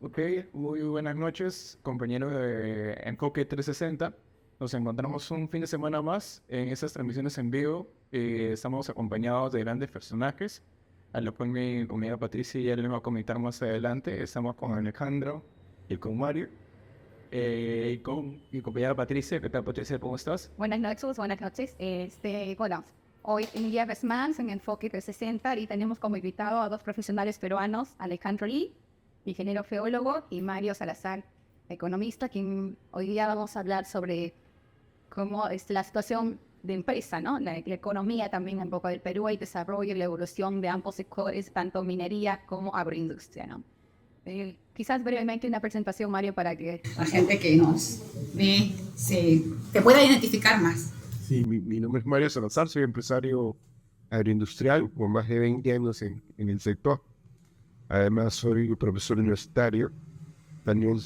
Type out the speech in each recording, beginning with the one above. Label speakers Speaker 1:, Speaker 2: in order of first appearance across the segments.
Speaker 1: Ok, muy buenas noches, compañeros de Enfoque 360. Nos encontramos un fin de semana más en estas transmisiones en vivo. Estamos acompañados de grandes personajes, a lo cual mi amiga Patricia ya les va a comentar más adelante. Estamos con Alejandro y con Mario. Y con mi compañera Patricia. ¿Qué tal, Patricia? ¿Cómo estás?
Speaker 2: Buenas noches, buenas noches. Bueno, hoy en día vez más en Enfoque 360 y tenemos como invitado a dos profesionales peruanos, Alejandro Lee, ingeniero geólogo, y Mario Salazar, economista, quien hoy día vamos a hablar sobre cómo es la situación de empresa, ¿no? La economía también un poco del Perú, el desarrollo y la evolución de ambos sectores, tanto minería como agroindustria, ¿no? Quizás brevemente una presentación, Mario, para que
Speaker 3: La gente que nos ve te pueda identificar más.
Speaker 4: Sí, mi nombre es Mario Salazar, soy empresario agroindustrial con más de 20 años en el sector. Además, soy profesor universitario, también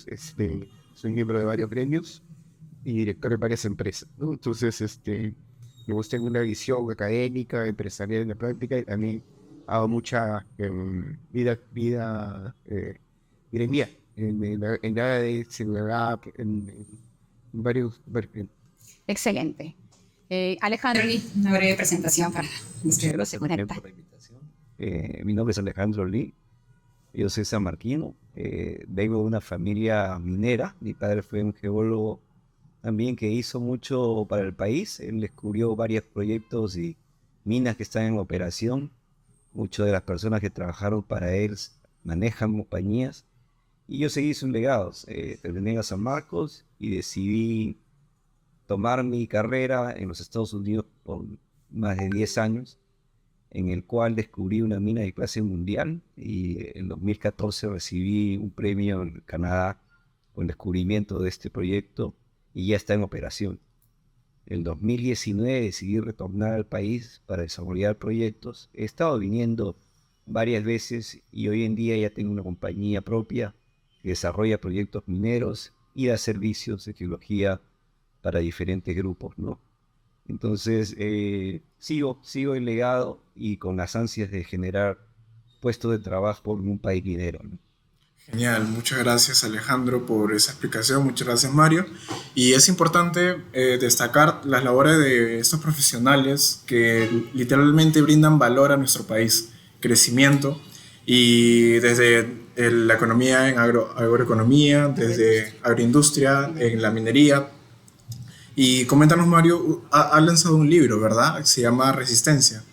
Speaker 4: soy miembro de varios gremios y director de varias empresas, ¿no? Entonces, me gusta tener una visión académica, empresarial en la práctica y también hago mucha vida gremial, en ADEX, en la GAP, en varios.
Speaker 2: excelente. Alejandro,
Speaker 3: Una breve presentación para los que
Speaker 5: Gracias
Speaker 3: se
Speaker 5: también
Speaker 3: conectan.
Speaker 5: por la invitación. Mi nombre es Alejandro Lee, yo soy sanmarquino, vengo de una familia minera, mi padre fue un geólogo también que hizo mucho para el país, él descubrió varios proyectos y minas que están en operación, muchas de las personas que trabajaron para él manejan compañías y yo seguí sus legados, terminé a San Marcos y decidí tomar mi carrera en los Estados Unidos por más de 10 años en el cual descubrí una mina de clase mundial y en 2014 recibí un premio en Canadá por el descubrimiento de este proyecto y ya está en operación. En 2019 decidí retornar al país para desarrollar proyectos. He estado viniendo varias veces y hoy en día ya tengo una compañía propia que desarrolla proyectos mineros y da servicios de geología para diferentes grupos, ¿no? Entonces, sigo el legado y con las ansias de generar puestos de trabajo en un país minero, ¿no?
Speaker 6: Genial, muchas gracias Alejandro por esa explicación, muchas gracias Mario. Y es importante destacar las labores de estos profesionales que literalmente brindan valor a nuestro país, crecimiento, y desde la economía en agroeconomía, desde agroindustria, en la minería. Y coméntanos Mario, ha lanzado un libro, ¿verdad? Se llama Resistencia.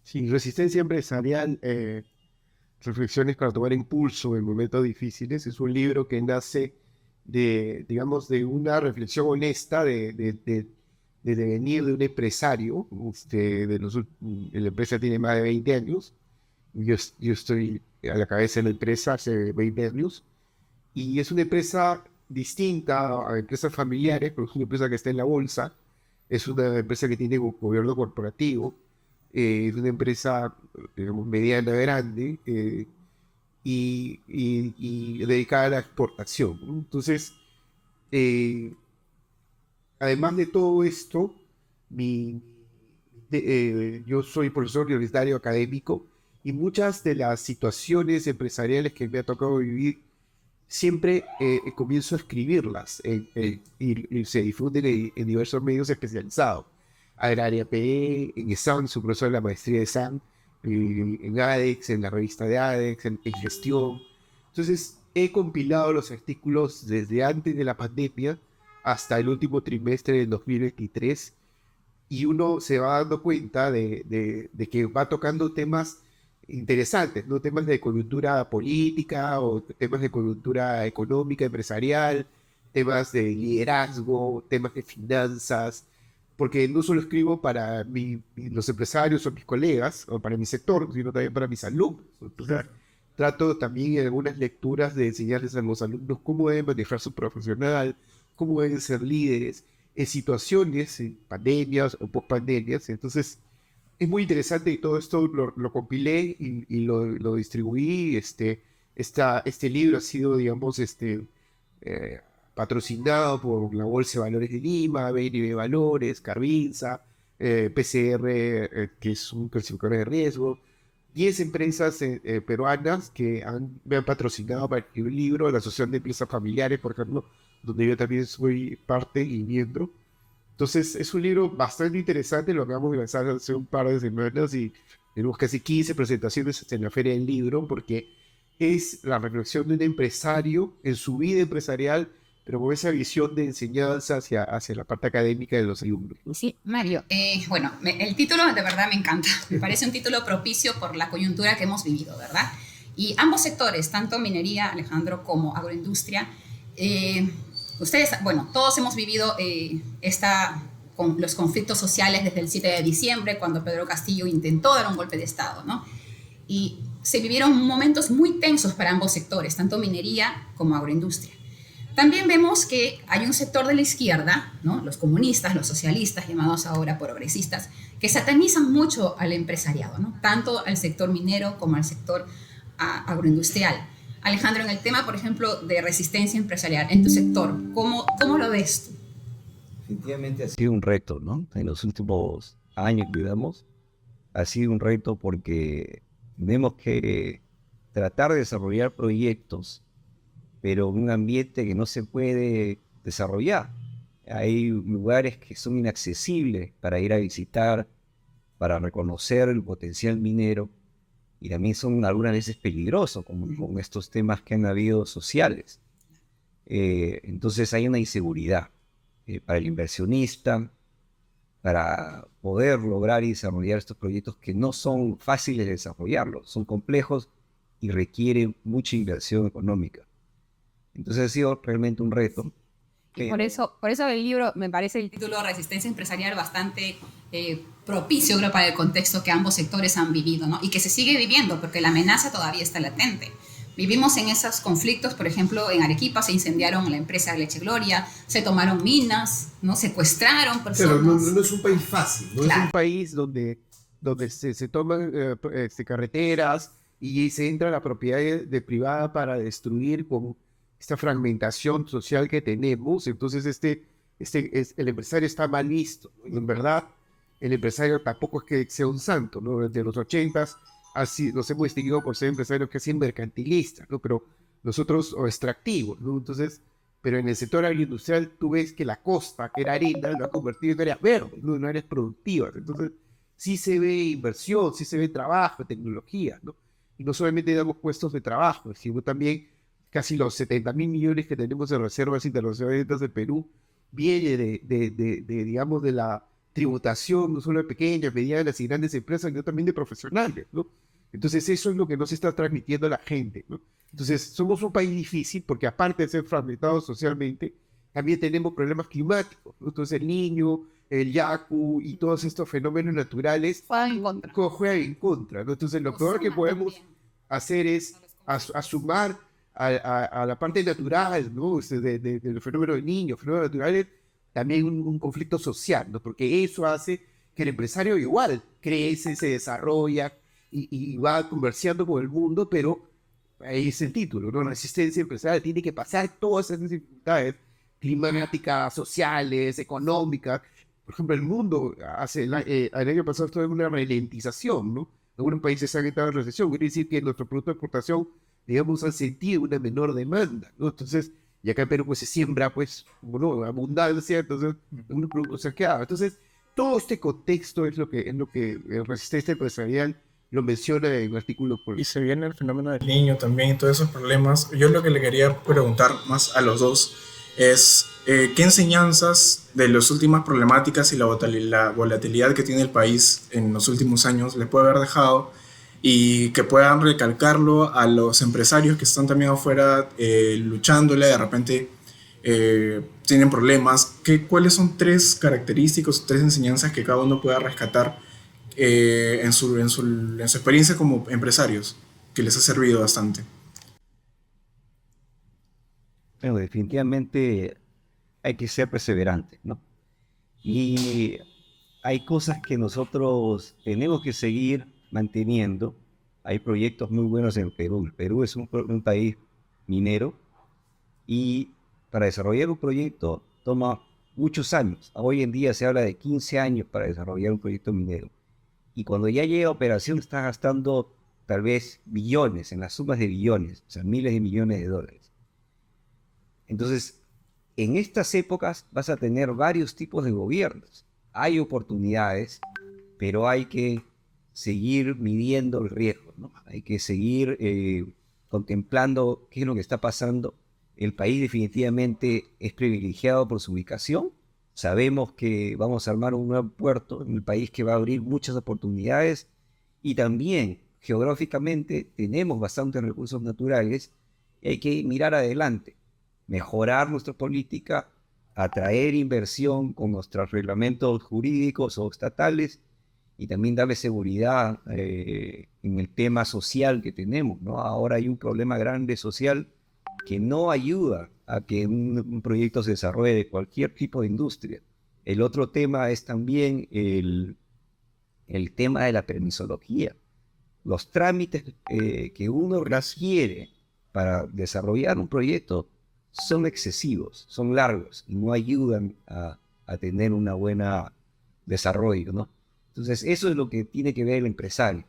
Speaker 4: Sí, resistencia empresarial, reflexiones para tomar impulso en momentos difíciles. Es un libro que nace digamos, de una reflexión honesta de devenir de un empresario. La empresa tiene más de 20 años. Yo estoy a la cabeza de la empresa hace 20 años. Y es una empresa distinta a empresas familiares, pero es una empresa que está en la bolsa. Es una empresa que tiene gobierno corporativo. Es una empresa, digamos, mediana, grande, y dedicada a la exportación, ¿no? Entonces, eh, además de todo esto, mi, yo soy profesor universitario académico y muchas de las situaciones empresariales que me ha tocado vivir siempre comienzo a escribirlas y se difunden en diversos medios especializados. En área PE, en ESAN, su profesor de la maestría de ESAN, en ADEX, en la revista de ADEX, en gestión. Entonces, he compilado los artículos desde antes de la pandemia hasta el último trimestre del 2023 y uno se va dando cuenta de que va tocando temas interesantes, ¿no? Temas de coyuntura política o temas de coyuntura económica, empresarial, temas de liderazgo, temas de finanzas, porque no solo escribo para los empresarios o mis colegas o para mi sector, sino también para mis alumnos. Entonces, trato también en algunas lecturas de enseñarles a los alumnos cómo deben manejar su profesional, cómo deben ser líderes en situaciones, en pandemias o post-pandemias. Entonces, es muy interesante y todo esto lo compilé y lo distribuí. Este libro ha sido, digamos, eh, patrocinado por la Bolsa de Valores de Lima, BNB Valores, Carvinza, PCR, que es un clasificador de riesgo, 10 empresas peruanas que me han patrocinado para escribir un libro, la Asociación de Empresas Familiares, por ejemplo, donde yo también soy parte y miembro. Entonces, es un libro bastante interesante, lo acabamos de lanzar hace un par de semanas y tenemos casi 15 presentaciones en la Feria del Libro, porque es la reflexión de un empresario en su vida empresarial, pero con esa visión de enseñanza hacia la parte académica de los alumnos, ¿no?
Speaker 3: Sí, Mario. Bueno, el título de verdad me encanta. Me parece un título propicio por la coyuntura que hemos vivido, ¿verdad? Y ambos sectores, tanto minería, Alejandro, como agroindustria, ustedes, bueno, todos hemos vivido con los conflictos sociales desde el 7 de diciembre, cuando Pedro Castillo intentó dar un golpe de Estado, ¿no? Y se vivieron momentos muy tensos para ambos sectores, tanto minería como agroindustria. También vemos que hay un sector de la izquierda, ¿no? Los comunistas, los socialistas, llamados ahora progresistas, que satanizan mucho al empresariado, ¿no? Tanto al sector minero como al sector agroindustrial. Alejandro, en el tema, por ejemplo, de resistencia empresarial en tu sector, ¿cómo lo ves tú?
Speaker 5: Definitivamente ha sido un reto, ¿no? En los últimos años, digamos, ha sido un reto porque tenemos que tratar de desarrollar proyectos, pero en un ambiente que no se puede desarrollar. Hay lugares que son inaccesibles para ir a visitar, para reconocer el potencial minero, y también son algunas veces peligrosos con estos temas que han habido sociales. Entonces hay una inseguridad para el inversionista, para poder lograr y desarrollar estos proyectos que no son fáciles de desarrollarlos, son complejos y requieren mucha inversión económica. Entonces ha sido realmente un reto.
Speaker 2: Y por eso el libro me parece el
Speaker 3: Título Resistencia Empresarial bastante propicio, creo, para el contexto que ambos sectores han vivido, ¿no? Y que se sigue viviendo, porque la amenaza todavía está latente. Vivimos en esos conflictos, por ejemplo, en Arequipa se incendiaron la empresa Leche Gloria, se tomaron minas, ¿no? Secuestraron personas.
Speaker 4: Pero no es un país fácil, no
Speaker 3: Claro.
Speaker 4: es un país donde se toman carreteras y se entra la propiedad privada para destruir con esta fragmentación social que tenemos. Entonces el empresario está mal visto, ¿no? Y en verdad el empresario tampoco es que sea un santo, ¿no? Desde los 80s así nos hemos distinguido por ser empresarios casi mercantilistas, ¿no? Pero nosotros, o extractivos, ¿no? Entonces, pero en el sector agroindustrial tú ves que la costa, que era arena, lo ha convertido en áreas verdes, ¿no? En áreas productivas. Entonces, sí se ve inversión, sí se ve trabajo, tecnología, ¿no? Y no solamente damos puestos de trabajo, sino también casi los 70.000 millones que tenemos en reservas internacionales de Perú, viene digamos, de la tributación, no solo de pequeñas, medianas y grandes empresas, sino también de profesionales, ¿no? Entonces eso es lo que nos está transmitiendo a la gente, ¿no? Entonces somos un país difícil porque aparte de ser fragmentados socialmente, también tenemos problemas climáticos, ¿no? Entonces el Niño, el Yaku y todos estos fenómenos naturales
Speaker 2: juegan en contra.
Speaker 4: juegan en contra, ¿no? Entonces lo peor que podemos hacer es sumar a la parte natural, ¿no? De los fenómenos del Niño, fenómenos naturales, también un conflicto social, ¿no? Porque eso hace que el empresario igual crece, se desarrolla y va conversando con el mundo, pero ahí es el título, ¿no? La resistencia empresarial tiene que pasar todas esas dificultades climáticas, sociales, económicas. Por ejemplo, el mundo el año pasado estuvo en una ralentización, ¿no? Algunos países han entrado en recesión, quiere decir que nuestro producto de exportación, digamos, han sentido una menor demanda, ¿no? Entonces, y acá en Perú pues se siembra, pues, bueno, abundancia, entonces, algunos productos se han quedado. Entonces, todo este contexto es lo que Resistencia Empresarial lo menciona en el artículo.
Speaker 6: Y se viene el fenómeno del Niño también y todos esos problemas. Yo lo que le quería preguntar más a los dos es ¿qué enseñanzas de las últimas problemáticas y la volatilidad que tiene el país en los últimos años le puede haber dejado y que puedan recalcarlo a los empresarios que están también afuera luchándole, de repente tienen problemas? ¿Cuáles son tres características, tres enseñanzas que cada uno pueda rescatar en su experiencia como empresarios, que les ha servido bastante?
Speaker 5: Bueno, definitivamente hay que ser perseverantes, ¿no? Y hay cosas que nosotros tenemos que seguir manteniendo. Hay proyectos muy buenos en Perú. El Perú es un país minero y para desarrollar un proyecto toma muchos años. Hoy en día se habla de 15 años para desarrollar un proyecto minero. Y cuando ya llega a operación está gastando tal vez billones, en las sumas de billones, o sea, miles de millones de dólares. Entonces, en estas épocas vas a tener varios tipos de gobiernos. Hay oportunidades, pero hay que seguir midiendo el riesgo, ¿no? Hay que seguir contemplando qué es lo que está pasando. El país definitivamente es privilegiado por su ubicación. Sabemos que vamos a armar un nuevo puerto en el país que va a abrir muchas oportunidades y también geográficamente tenemos bastantes recursos naturales y hay que mirar adelante, mejorar nuestra política, atraer inversión con nuestros reglamentos jurídicos o estatales y también darle seguridad en el tema social que tenemos, ¿no? Ahora hay un problema grande social que no ayuda a que un proyecto se desarrolle de cualquier tipo de industria. El otro tema es también el tema de la permisología. Los trámites que uno requiere para desarrollar un proyecto son excesivos, son largos y no ayudan a tener un buen desarrollo, ¿no? Entonces, eso es lo que tiene que ver el empresario.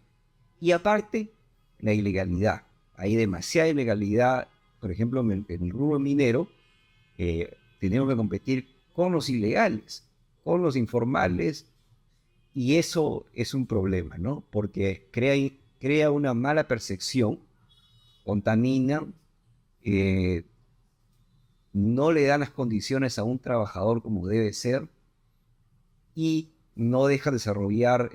Speaker 5: Y aparte, la ilegalidad. Hay demasiada ilegalidad. Por ejemplo, en el rubro minero, tenemos que competir con los ilegales, con los informales, y eso es un problema, ¿no? Porque crea una mala percepción, contamina, no le dan las condiciones a un trabajador como debe ser, y no deja desarrollar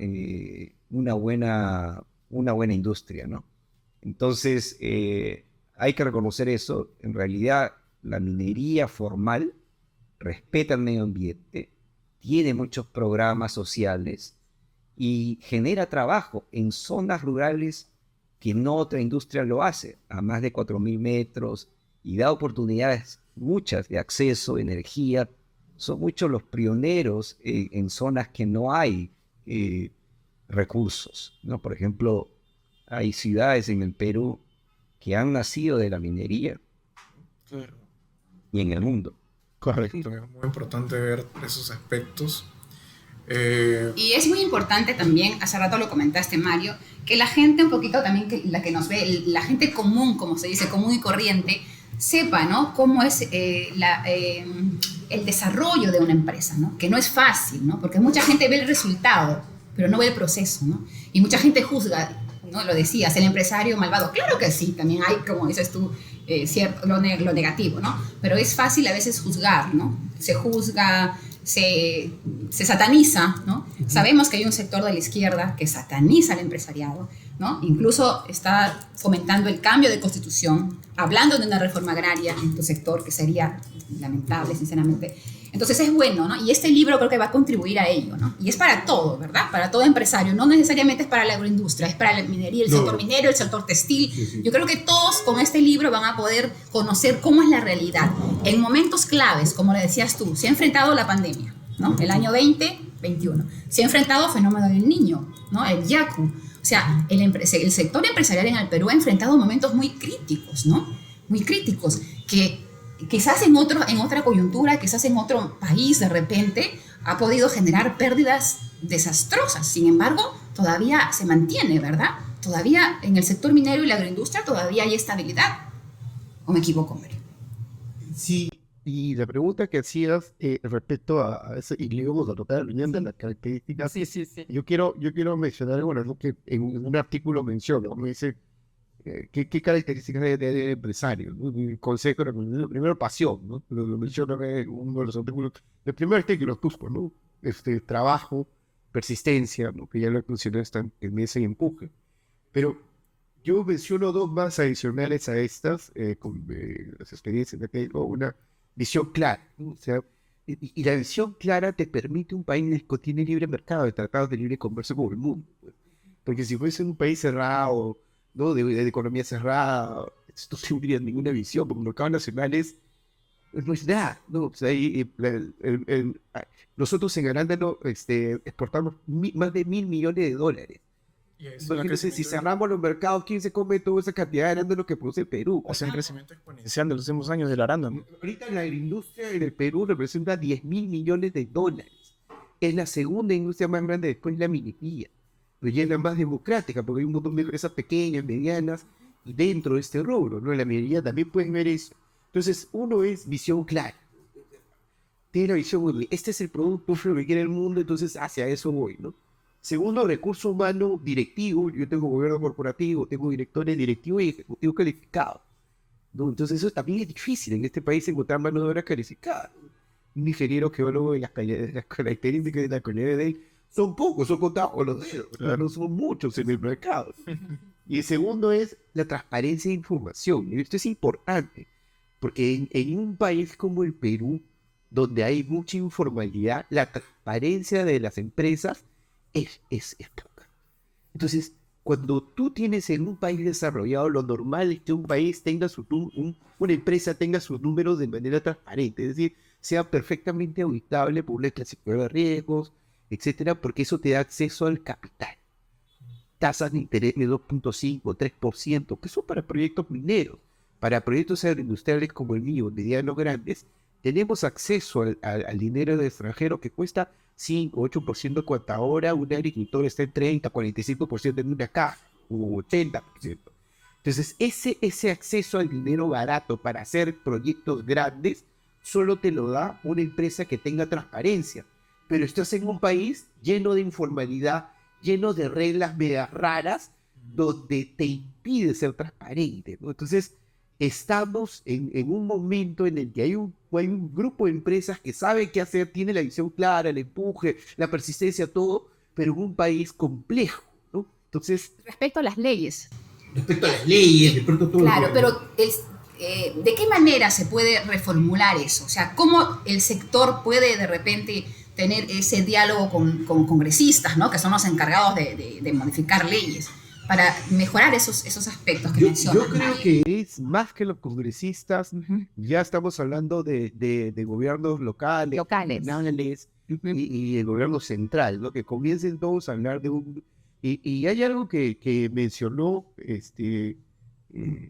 Speaker 5: una buena industria, ¿no? Entonces, hay que reconocer eso. En realidad, la minería formal respeta el medio ambiente, tiene muchos programas sociales y genera trabajo en zonas rurales que no otra industria lo hace, a más de 4.000 metros, y da oportunidades muchas de acceso, energía. Son muchos los pioneros en zonas que no hay recursos, ¿no? Por ejemplo, hay ciudades en el Perú que han nacido de la minería,
Speaker 6: Claro.
Speaker 5: y en el mundo.
Speaker 6: Correcto. Es muy importante ver esos aspectos.
Speaker 3: Y es muy importante también, hace rato lo comentaste, Mario, que la gente un poquito también, la que nos ve, la gente común, como se dice, común y corriente, sepa, ¿no? Cómo es el desarrollo de una empresa, ¿no? Que no es fácil, ¿no? Porque mucha gente ve el resultado, pero no ve el proceso, ¿no? Y mucha gente juzga, ¿no? Lo decías, el empresario malvado. Claro que sí, también hay, como dices tú, cierto, lo negativo, ¿no? Pero es fácil a veces juzgar, ¿no? Se juzga, se sataniza, ¿no? Sabemos que hay un sector de la izquierda que sataniza al empresariado, ¿no? Incluso está fomentando el cambio de constitución, hablando de una reforma agraria en tu sector, que sería lamentable, sinceramente. Entonces es bueno, ¿no? Y este libro creo que va a contribuir a ello, ¿no? Y es para todo, ¿verdad? Para todo empresario. No necesariamente es para la agroindustria, es para la minería, el sector minero, el sector textil. Sí. Yo creo que todos con este libro van a poder conocer cómo es la realidad. En momentos claves, como le decías tú, se ha enfrentado la pandemia, ¿no? El año 2021. Se ha enfrentado el fenómeno del Niño, ¿no? El Yaku. O sea, el sector empresarial en el Perú ha enfrentado momentos muy críticos, ¿no? Muy críticos, que quizás en otra coyuntura, quizás en otro país de repente ha podido generar pérdidas desastrosas. Sin embargo, todavía se mantiene, ¿verdad? Todavía en el sector minero y la agroindustria todavía hay estabilidad. ¿O me equivoco, Mario?
Speaker 4: Sí, y la pregunta que hacías respecto a eso, y le íbamos a tocar de las características.
Speaker 2: Sí.
Speaker 4: Yo quiero mencionar, bueno, lo que en un artículo menciono, como dice, ¿qué características de empresario? ¿No? El consejo, primero pasión, ¿no? Lo menciono en uno de los artículos. El primer artículo, ¿no? Trabajo, persistencia, ¿no? Que ya lo mencioné, están en ese empuje. Pero yo menciono dos más adicionales a estas, con las experiencias de aquello, una visión clara, ¿no? O sea, y la visión clara te permite un país que tiene libre mercado, de tratados de libre comercio con el mundo. Pues. Porque si fuese un país cerrado, ¿no? de economía cerrada, esto no tendría ninguna visión, porque los mercados nacionales no es nada, ¿no? O sea, nosotros en Arándano exportamos más de $1.000 millones. Entonces, si cerramos los mercados, ¿quién se come toda esa cantidad de arándano que produce el Perú?
Speaker 1: O sea, un crecimiento exponencial de los últimos años del arándano.
Speaker 4: Ahorita la industria en el Perú representa $10.000 millones. Es la segunda industria más grande después de la minería. llena más democrática, porque hay un montón de empresas pequeñas, medianas, dentro de este rubro, ¿no? En la minería también puedes ver eso. Entonces, uno es visión clara. Tiene la visión, muy bien, este es el producto, es lo que quiere el mundo, entonces hacia eso voy, ¿no? Segundo, recurso humano directivo. Yo tengo gobierno corporativo, tengo directores directivos y ejecutivos calificados, ¿no? Entonces eso también es difícil en este país encontrar mano de obra calificada. Un ingeniero geólogo de las características de la calidad de él son pocos, son contados con los dedos, ¿verdad? No son muchos en el mercado. Y el segundo es la transparencia de información. Y esto es importante, porque en un país como el Perú, donde hay mucha informalidad, la transparencia de las empresas es poca. Entonces, cuando tú tienes en un país desarrollado, lo normal es que un país tenga una empresa tenga sus números de manera transparente, es decir, sea perfectamente auditable por una clasificación de riesgos, etcétera, porque eso te da acceso al capital. Tasas de interés de 2.5, 3%, que son para proyectos mineros, para proyectos agroindustriales como el mío, medianos grandes, tenemos acceso al dinero del extranjero que cuesta 5, 8% cuanta hora, un agricultor está en 30, 45% en una caja, o 80%. Entonces, ese acceso al dinero barato para hacer proyectos grandes, solo te lo da una empresa que tenga transparencia. Pero estás en un país lleno de informalidad, lleno de reglas medio raras, donde te impide ser transparente, ¿no? Entonces, estamos en un momento en el que hay un grupo de empresas que sabe qué hacer, tiene la visión clara, el empuje, la persistencia, todo, pero en un país complejo, ¿no? Entonces,
Speaker 3: Respecto a las leyes.
Speaker 4: respecto a las leyes, de pronto todo.
Speaker 3: Claro, pero ¿de qué manera se puede reformular eso? O sea, ¿cómo el sector puede de repente tener ese diálogo con congresistas, ¿no? Que son los encargados de modificar leyes, para mejorar esos aspectos que mencionas?
Speaker 4: Yo creo que es más que los congresistas, ya estamos hablando de gobiernos locales, nacionales y el gobierno central, ¿no? Que comiencen todos a hablar de un... Y hay algo que mencionó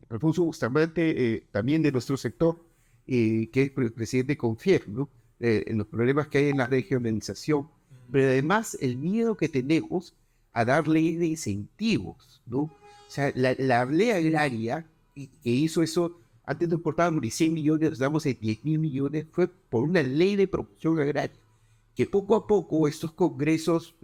Speaker 4: Alfonso Bustamante, también de nuestro sector, que es presidente de Confier, ¿no? En los problemas que hay en la regionalización, pero además el miedo que tenemos a dar leyes de incentivos, ¿no? O sea, la ley agraria que hizo eso, antes nos importaban 100 millones, estamos en 10.000 millones, fue por una ley de promoción agraria, que poco a poco estos congresos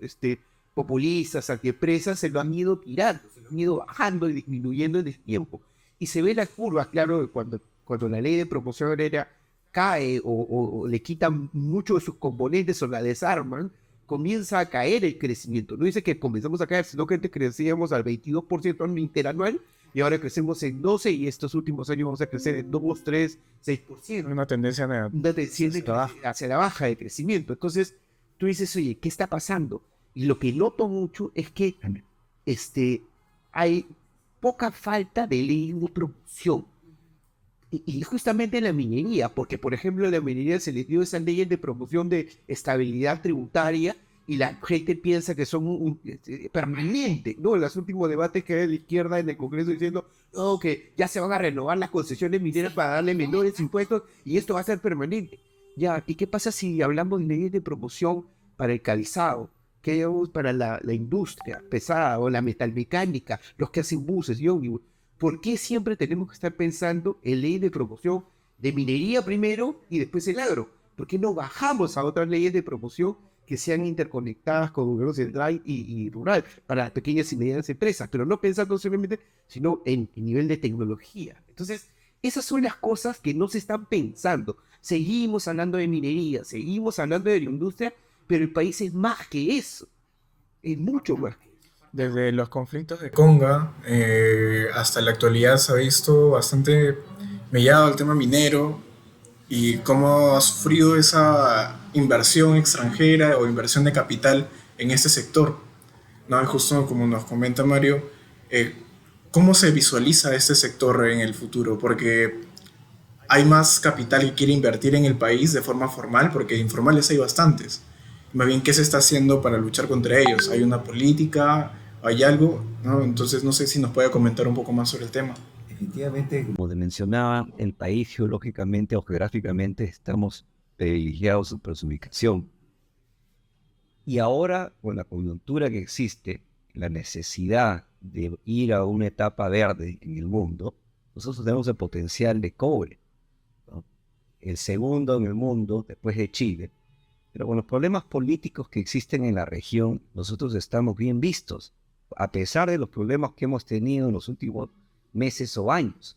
Speaker 4: populistas, antiempresas, se lo han ido tirando, se lo han ido bajando y disminuyendo en el tiempo. Y se ve la curva, claro, cuando la ley de promoción agraria cae o le quitan muchos de sus componentes o la desarman, comienza a caer el crecimiento. No dice que comenzamos a caer, sino que antes crecíamos al 22% interanual y ahora crecemos en 12% y estos últimos años vamos a crecer en 2, 3, 6%.
Speaker 1: Una tendencia negativa.
Speaker 4: Una tendencia hacia la baja de crecimiento. Entonces, tú dices, oye, ¿qué está pasando? Y lo que noto mucho es que hay poca falta de ley de promoción. Y justamente en la minería, porque por ejemplo en la minería se les dio esas leyes de promoción de estabilidad tributaria y la gente piensa que son permanentes, ¿no? En los últimos debates que hay de la izquierda en el Congreso diciendo, no, que ya se van a renovar las concesiones mineras para darle menores impuestos y esto va a ser permanente. Ya, ¿y qué pasa si hablamos de leyes de promoción para el calzado? ¿Qué llevamos para la industria pesada o la metalmecánica, los que hacen buses y ómnibus? ¿Por qué siempre tenemos que estar pensando en ley de promoción de minería primero y después el agro? ¿Por qué no bajamos a otras leyes de promoción que sean interconectadas con el gobierno central y rural para las pequeñas y medianas empresas? Pero no pensando solamente, sino en nivel de tecnología. Entonces, esas son las cosas que no se están pensando. Seguimos hablando de minería, seguimos hablando de la industria, pero el país es más que eso. Es mucho más que eso.
Speaker 1: Desde los conflictos de
Speaker 6: Conga hasta la actualidad se ha visto bastante mellado el tema minero y cómo ha sufrido esa inversión extranjera o inversión de capital en este sector, ¿no? Y justo como nos comenta Mario, ¿cómo se visualiza este sector en el futuro? Porque hay más capital que quiere invertir en el país de forma formal, porque informales hay bastantes. Más bien, ¿qué se está haciendo para luchar contra ellos? ¿Hay una política? ¿Hay algo? ¿No? Entonces, no sé si nos puede comentar un poco más sobre el tema.
Speaker 5: Efectivamente, como te mencionaba, el país geológicamente o geográficamente estamos privilegiados por su ubicación. Y ahora, con la coyuntura que existe, la necesidad de ir a una etapa verde en el mundo, nosotros tenemos el potencial de cobre, ¿no? El segundo en el mundo después de Chile. Pero con los problemas políticos que existen en la región, nosotros estamos bien vistos, a pesar de los problemas que hemos tenido en los últimos meses o años.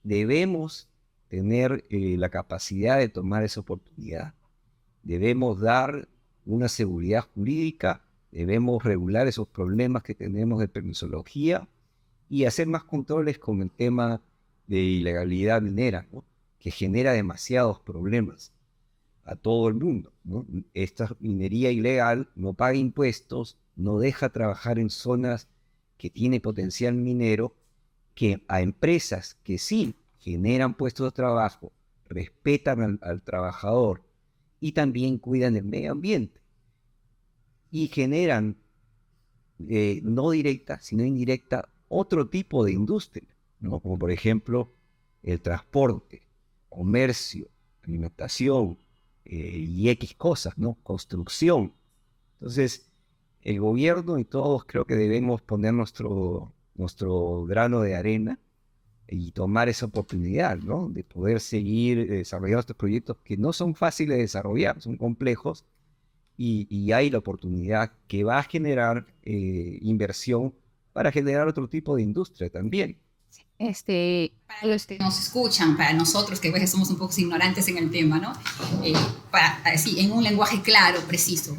Speaker 5: Debemos tener la capacidad de tomar esa oportunidad. Debemos dar una seguridad jurídica, debemos regular esos problemas que tenemos de permisología y hacer más controles con el tema de ilegalidad minera, ¿no? Que genera demasiados problemas a todo el mundo, ¿no? Esta minería ilegal no paga impuestos, no deja trabajar en zonas que tiene potencial minero, que a empresas que sí generan puestos de trabajo, respetan al trabajador y también cuidan el medio ambiente y generan no directa, sino indirecta, otro tipo de industria, ¿no? Como por ejemplo el transporte, comercio, alimentación y X cosas, ¿no? Construcción. Entonces, el gobierno y todos creo que debemos poner nuestro grano de arena y tomar esa oportunidad, ¿no? De poder seguir desarrollando estos proyectos que no son fáciles de desarrollar, son complejos, y hay la oportunidad que va a generar inversión para generar otro tipo de industria también.
Speaker 3: Para los que nos escuchan, para nosotros que a veces somos un poco ignorantes en el tema, ¿no? Así, en un lenguaje claro, preciso.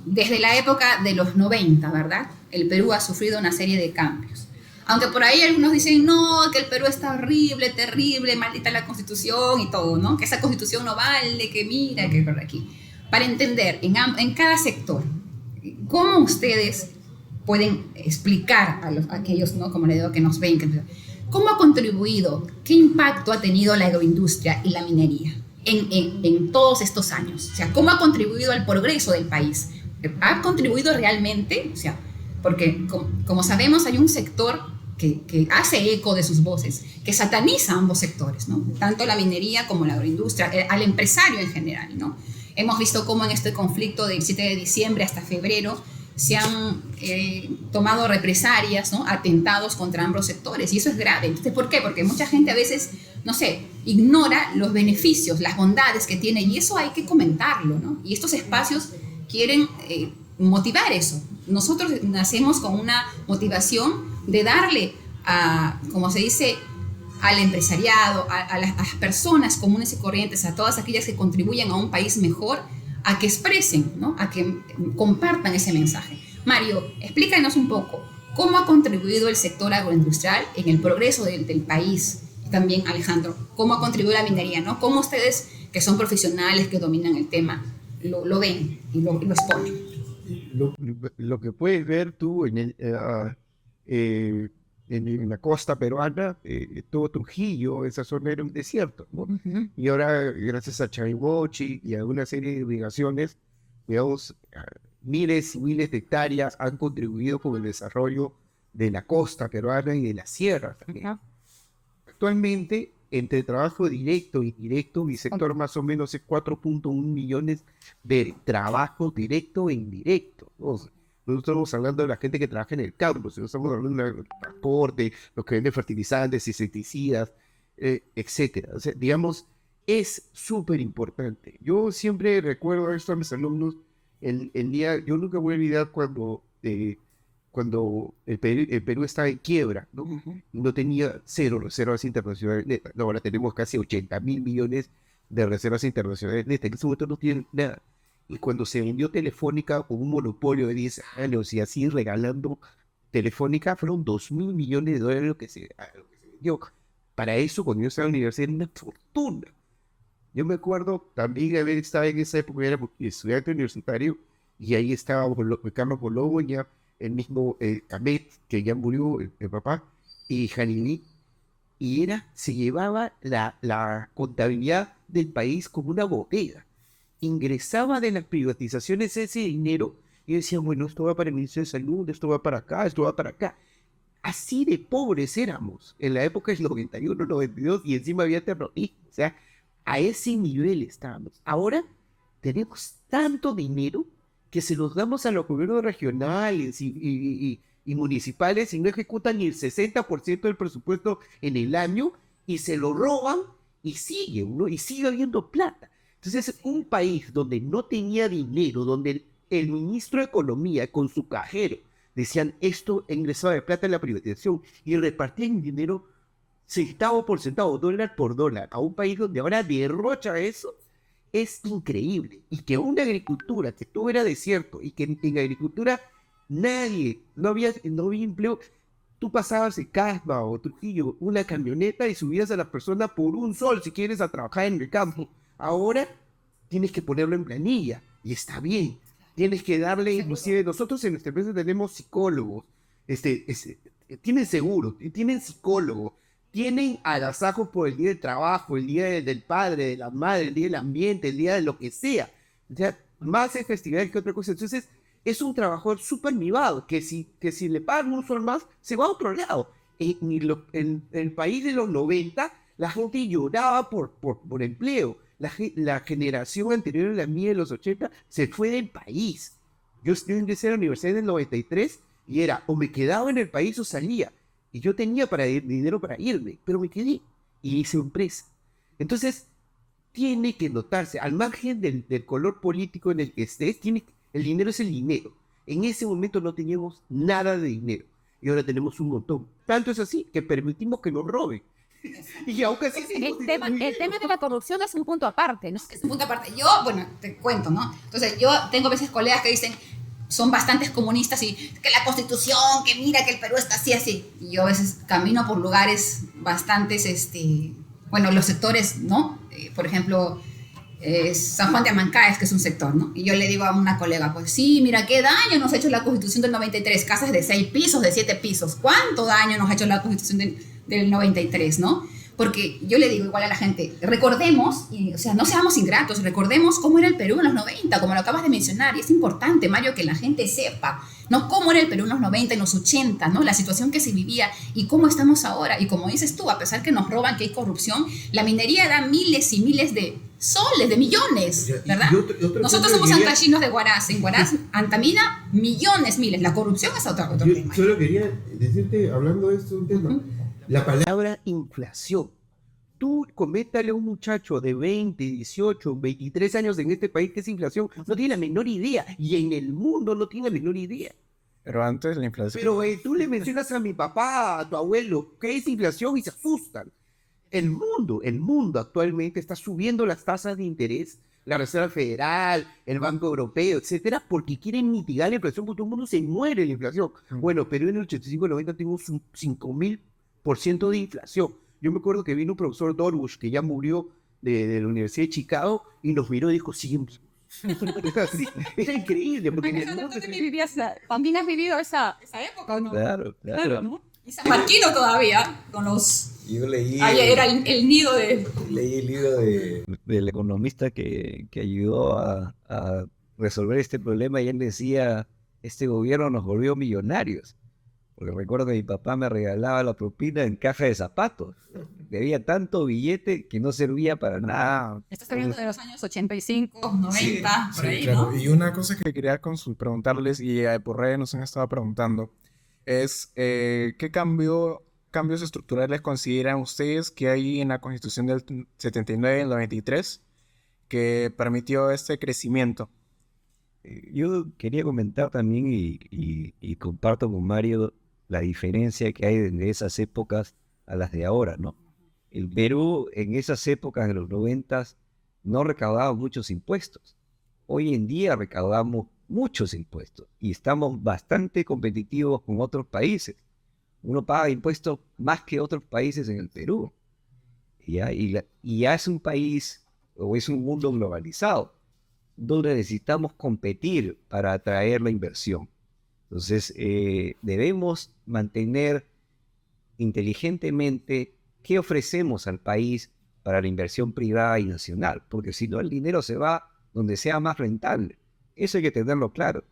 Speaker 3: Desde la época de los 90, ¿verdad? El Perú ha sufrido una serie de cambios. Aunque por ahí algunos dicen, no, que el Perú está horrible, terrible, maldita la Constitución y todo, ¿no? Que esa Constitución no vale, que mira, que por aquí. Para entender en cada sector, ¿cómo ustedes pueden explicar a aquellos, ¿no? Como le digo, que nos ven, cómo ha contribuido, qué impacto ha tenido la agroindustria y la minería en todos estos años? O sea, ¿cómo ha contribuido al progreso del país? ¿Ha contribuido realmente? O sea, porque como sabemos hay un sector que hace eco de sus voces, que sataniza ambos sectores, ¿no? Tanto la minería como la agroindustria, al empresario en general, ¿no? Hemos visto cómo en este conflicto del 7 de diciembre hasta febrero se han tomado represalias, ¿no? Atentados contra ambos sectores, y eso es grave. Entonces, ¿por qué? Porque mucha gente a veces, no sé, ignora los beneficios, las bondades que tiene, y eso hay que comentarlo, ¿no? Y estos espacios quieren motivar eso. Nosotros nacemos con una motivación de darle, como se dice, al empresariado, a las personas comunes y corrientes, a todas aquellas que contribuyen a un país mejor, a que expresen, ¿no? A que compartan ese mensaje. Mario, explícanos un poco cómo ha contribuido el sector agroindustrial en el progreso del país. Y también, Alejandro, cómo ha contribuido la minería, ¿no? Cómo ustedes, que son profesionales, que dominan el tema, lo ven y lo exponen.
Speaker 4: Lo que puedes ver tú en la costa peruana, todo Trujillo, esa zona era un desierto, ¿no?
Speaker 2: Uh-huh.
Speaker 4: Y ahora, gracias a Chaibochi y a una serie de irrigaciones, digamos, miles y miles de hectáreas han contribuido con el desarrollo de la costa peruana y de la sierra también.
Speaker 2: Uh-huh.
Speaker 4: Actualmente, entre trabajo directo e indirecto, mi sector más o menos es 4.1 millones de trabajo directo e indirecto, ¿no? No estamos hablando de la gente que trabaja en el campo, sino estamos hablando del transporte, los que venden fertilizantes, insecticidas, etcétera. O sea, digamos, es súper importante. Yo siempre recuerdo esto a mis alumnos, el día, yo nunca voy a olvidar cuando el Perú estaba en quiebra, ¿no? Uh-huh. No tenía cero reservas internacionales netas. Ahora tenemos casi 80.000 millones de reservas internacionales netas. En ese momento no tienen nada. Y cuando se vendió Telefónica con un monopolio de 10 años y así regalando Telefónica, fueron 2.000 millones de dólares lo que se vendió. Para eso, cuando yo estaba en la universidad, era una fortuna. Yo me acuerdo también haber estado en esa época, era estudiante universitario, y ahí estaba Carlos Bologna, el mismo Ahmed, que ya murió, el papá, y Janini, y se llevaba la contabilidad del país como una bodega. Ingresaba de las privatizaciones ese dinero y decían, bueno, esto va para el Ministerio de Salud, esto va para acá, esto va para acá. Así de pobres éramos en la época del 91, 92, y encima había terrorismo. O sea, a ese nivel estábamos. Ahora tenemos tanto dinero que se los damos a los gobiernos regionales y municipales y no ejecutan ni el 60% del presupuesto en el año y se lo roban y siguen, ¿no? Y sigue habiendo plata. Entonces, un país donde no tenía dinero, donde el ministro de Economía con su cajero decían esto ingresaba de plata en la privatización y repartían dinero centavo por centavo, dólar por dólar, a un país donde ahora derrocha eso, es increíble. Y que una agricultura, que todo era desierto y que en agricultura no había empleo. Tú pasabas en Casma o Trujillo una camioneta y subías a la persona por un sol si quieres a trabajar en el campo. Ahora tienes que ponerlo en planilla y está bien. Tienes que darle, inclusive nosotros en nuestra empresa tenemos psicólogos, tienen seguro, tienen psicólogo, tienen agasajos por el día del trabajo, el día del padre, de la madre, el día del ambiente, el día de lo que sea. O sea, más es festividad que otra cosa. Entonces, es un trabajador súper mimado, que si le pagan un sol más, se va a otro lado. En el país de los 90, la gente lloraba por empleo. La generación anterior a la mía de los 80 se fue del país. Yo ingresé a la universidad en el 93 y era o me quedaba en el país o salía. Y yo tenía dinero para irme, pero me quedé y hice empresa. Entonces, tiene que notarse, al margen del color político en el que estés, el dinero es el dinero. En ese momento no teníamos nada de dinero y ahora tenemos un montón. Tanto es así que permitimos que nos roben. Y aún así
Speaker 2: El tema de la corrupción es un punto aparte, ¿no?
Speaker 3: Es un punto aparte. Yo, bueno, te cuento, ¿no? Entonces, yo tengo a veces colegas que dicen, son bastantes comunistas y que la Constitución, que mira que el Perú está así, así. Y yo a veces camino por lugares bastantes, bueno, los sectores, ¿no? Por ejemplo, San Juan de Amancaes, que es un sector, ¿no? Y yo le digo a una colega, pues sí, mira qué daño nos ha hecho la Constitución del 93, casas de 6 pisos, de 7 pisos. ¿Cuánto daño nos ha hecho la Constitución del 93, ¿no? Porque yo le digo igual a la gente, recordemos, o sea, no seamos ingratos, recordemos cómo era el Perú en los 90, como lo acabas de mencionar, y es importante, Mario, que la gente sepa, ¿no? Cómo era el Perú en los 90, en los 80, ¿no? La situación que se vivía y cómo estamos ahora. Y como dices tú, a pesar que nos roban, que hay corrupción, la minería da miles y miles de soles, de millones, ¿verdad? Nosotros somos antachinos de Huaraz, en Huaraz, Antamina, millones, miles. La corrupción es otro tema.
Speaker 4: Solo quería decirte, hablando de esto, un tema, la palabra inflación. Tú coméntale a un muchacho de 20, 18, 23 años en este país que es inflación, no tiene la menor idea. Y en el mundo no tiene la menor idea.
Speaker 1: Pero antes la inflación.
Speaker 4: Pero tú le mencionas a mi papá, a tu abuelo, ¿qué es inflación? Y se asustan. El mundo actualmente está subiendo las tasas de interés, la Reserva Federal, el Banco Europeo, etcétera, porque quieren mitigar la inflación, porque todo el mundo se muere de la inflación. Bueno, Perú en el 85-90 tuvimos un 5.000% de inflación. Yo me acuerdo que vino un profesor Dorbush, que ya murió de la Universidad de Chicago, y nos miró y dijo, siempre. Era increíble, porque en el mundo...
Speaker 2: También has vivido esa época, ¿no?
Speaker 5: Claro.
Speaker 2: ¿no?
Speaker 3: Y San Marquino todavía, con los...
Speaker 5: Yo leí...
Speaker 3: Ahí era el nido de...
Speaker 5: Leí el libro del economista que ayudó a resolver este problema y él decía, este gobierno nos volvió millonarios. Porque recuerdo que mi papá me regalaba la propina en caja de zapatos. Había tanto billete que no servía para nada.
Speaker 2: Estás hablando de los años 85,
Speaker 3: 90, por ahí,
Speaker 6: claro.
Speaker 3: ¿no?
Speaker 6: Y una cosa que
Speaker 1: Que quería preguntarles, y por redes nos han estado preguntando, es ¿qué cambios estructurales consideran ustedes que hay en la Constitución del 79 y el 93 que permitió este crecimiento?
Speaker 5: Yo quería comentar también y comparto con Mario la diferencia que hay de esas épocas a las de ahora, ¿no? El Perú en esas épocas de los 90 no recaudaba muchos impuestos. Hoy en día recaudamos muchos impuestos y estamos bastante competitivos con otros países. Uno paga impuestos más que otros países en el Perú. ¿Ya? Y ya es un país o es un mundo globalizado donde necesitamos competir para atraer la inversión. Entonces, debemos mantener inteligentemente qué ofrecemos al país para la inversión privada y nacional, porque si no el dinero se va donde sea más rentable. Eso hay que tenerlo claro.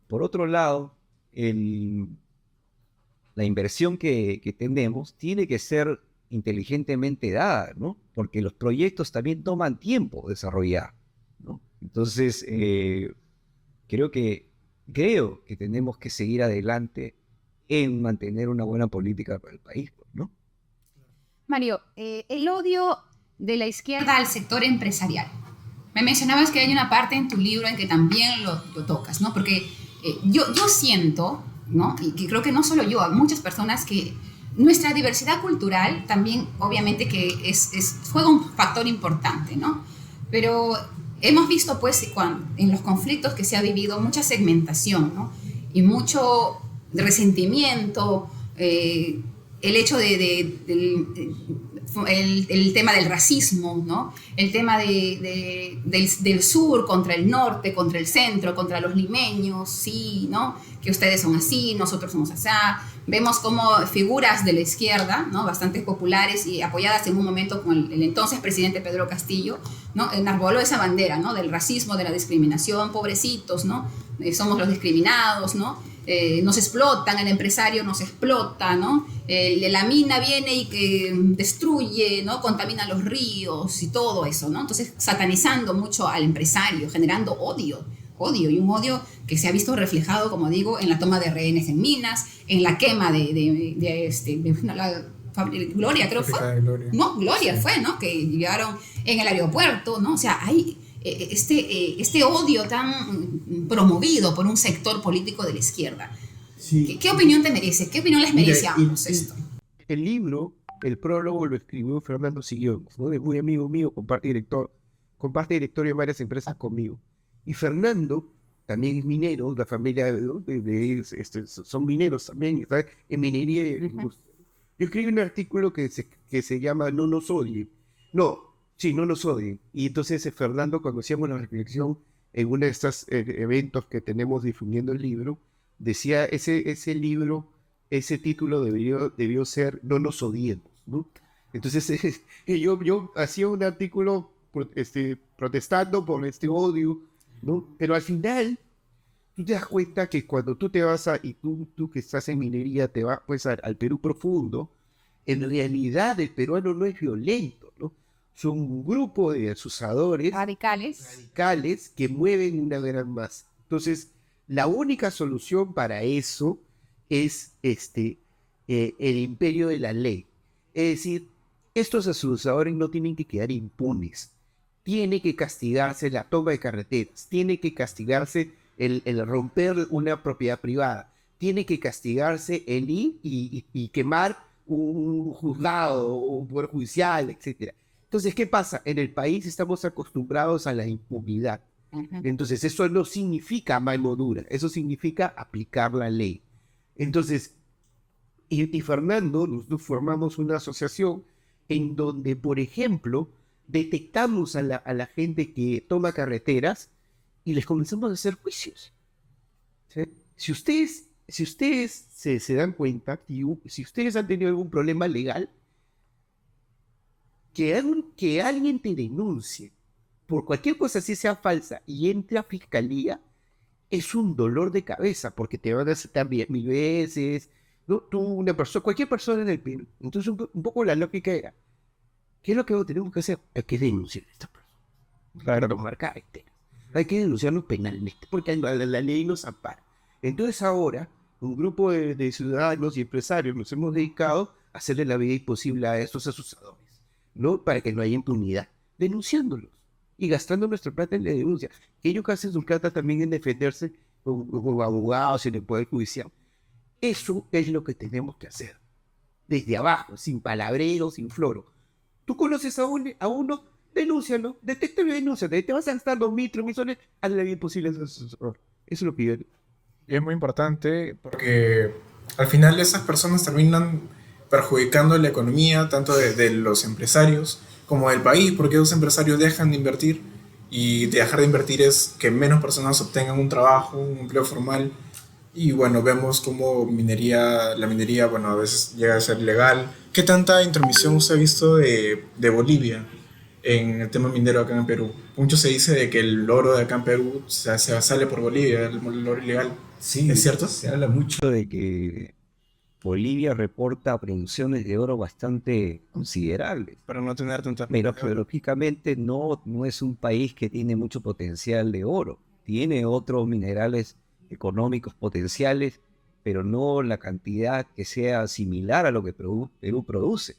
Speaker 5: Por otro lado, la inversión que tenemos tiene que ser inteligentemente dada, ¿no? Porque los proyectos también toman tiempo desarrollar, ¿no? Entonces, creo que tenemos que seguir adelante en mantener una buena política para el país, ¿no?
Speaker 2: Mario, el odio de la izquierda
Speaker 3: Al sector empresarial. Me mencionabas que hay una parte en tu libro en que también lo tocas, ¿no? Porque yo siento, ¿no? Y que creo que no solo yo, hay muchas personas que nuestra diversidad cultural también, obviamente, que juega un factor importante, ¿no? Pero hemos visto, pues, en los conflictos que se ha vivido, mucha segmentación, ¿no? Y mucho resentimiento, el hecho el tema del racismo, ¿no? El tema del sur contra el norte, contra el centro, contra los limeños, sí, ¿no? Que ustedes son así, nosotros somos así. Vemos como figuras de la izquierda, ¿no? Bastante populares y apoyadas en un momento con el entonces presidente Pedro Castillo, ¿no? Enarboló esa bandera, ¿no? Del racismo, de la discriminación, pobrecitos, ¿no? Somos los discriminados, ¿no? Nos explotan, el empresario nos explota, ¿no? La mina viene y que destruye, ¿no? Contamina los ríos y todo eso, ¿no? Entonces, satanizando mucho al empresario, generando odio, y un odio que se ha visto reflejado, como digo, en la toma de rehenes en minas, en la quema de la Gloria, creo fue.
Speaker 6: Gloria.
Speaker 3: No, Gloria fue, ¿no? Que llegaron en el aeropuerto, ¿no? O sea, hay este odio tan promovido por un sector político de la izquierda.
Speaker 4: Sí.
Speaker 3: ¿Qué opinión te merece? ¿Qué opinión les merece a ambos esto?
Speaker 4: El libro, el prólogo lo escribió Fernando Sillón, ¿no? Es muy amigo mío, comparte directorio en varias empresas conmigo. Y Fernando también es minero, la familia son mineros también, ¿sabes? En minería y industria. Yo escribí un artículo que se llama No nos odien. No nos odien. Y entonces Fernando, cuando hacíamos la reflexión en uno de estos eventos que tenemos difundiendo el libro, decía ese libro, ese título debió ser No nos odiemos, ¿no? Entonces yo hacía un artículo protestando por este odio, ¿no? Pero al final tú te das cuenta que cuando tú te vas y tú que estás en minería te vas pues al Perú profundo, en realidad el peruano no es violento, ¿no? Son un grupo de asusadores radicales que mueven una gran masa. Entonces, la única solución para eso es el imperio de la ley. Es decir, estos asusadores no tienen que quedar impunes. Tiene que castigarse la toma de carreteras, tiene que castigarse el romper una propiedad privada, tiene que castigarse el ir y quemar un juzgado, un poder judicial, etc. Entonces, ¿qué pasa? En el país estamos acostumbrados a la impunidad. Entonces, eso no significa mano dura, eso significa aplicar la ley. Entonces, y Fernando, nosotros formamos una asociación en donde, por ejemplo, detectamos a la gente que toma carreteras y les comenzamos a hacer juicios. ¿Sí? Si ustedes se dan cuenta, si ustedes han tenido algún problema legal, que alguien te denuncie por cualquier cosa así sea falsa y entre a fiscalía, es un dolor de cabeza porque te van a aceptar 10.000 veces, ¿no? Cualquier persona en el Perú. Entonces un poco la lógica era, ¿qué es lo que tenemos que hacer? Hay que denunciar a esta persona para tomar carreteras. Hay que denunciarnos penalmente porque la ley nos ampara. Entonces ahora, un grupo de ciudadanos y empresarios nos hemos dedicado a hacerle la vida imposible a estos asusadores, ¿no? Para que no haya impunidad, denunciándolos y gastando nuestra plata en la denuncia. Ellos hacen su plata también en defenderse como abogados en el Poder Judicial. Eso es lo que tenemos que hacer, desde abajo, sin palabrero, sin floro. Tú conoces a uno, denúncialo, detéctalo y denúncialo. Te vas a gastar 2.000, 3.000 soles, hazle la vida imposible a ese asesoror. Eso es lo que yo digo.
Speaker 6: Y es muy importante porque al final esas personas terminan perjudicando la economía tanto de los empresarios como del país, porque los empresarios dejan de invertir y dejar de invertir es que menos personas obtengan un trabajo, un empleo formal. Y bueno, vemos cómo la minería, bueno, a veces llega a ser ilegal. ¿Qué tanta intromisión usted ha visto de Bolivia en el tema minero acá en Perú? Mucho se dice de que el oro de acá en Perú se sale por Bolivia, el oro ilegal.
Speaker 5: Sí,
Speaker 6: ¿Es cierto?
Speaker 5: Se habla mucho de que Bolivia reporta producciones de oro bastante considerables.
Speaker 6: Para no tener tantas...
Speaker 5: Pero geológicamente no es un país que tiene mucho potencial de oro. tiene otros minerales económicos potenciales, pero no la cantidad que sea similar a lo que Perú produce.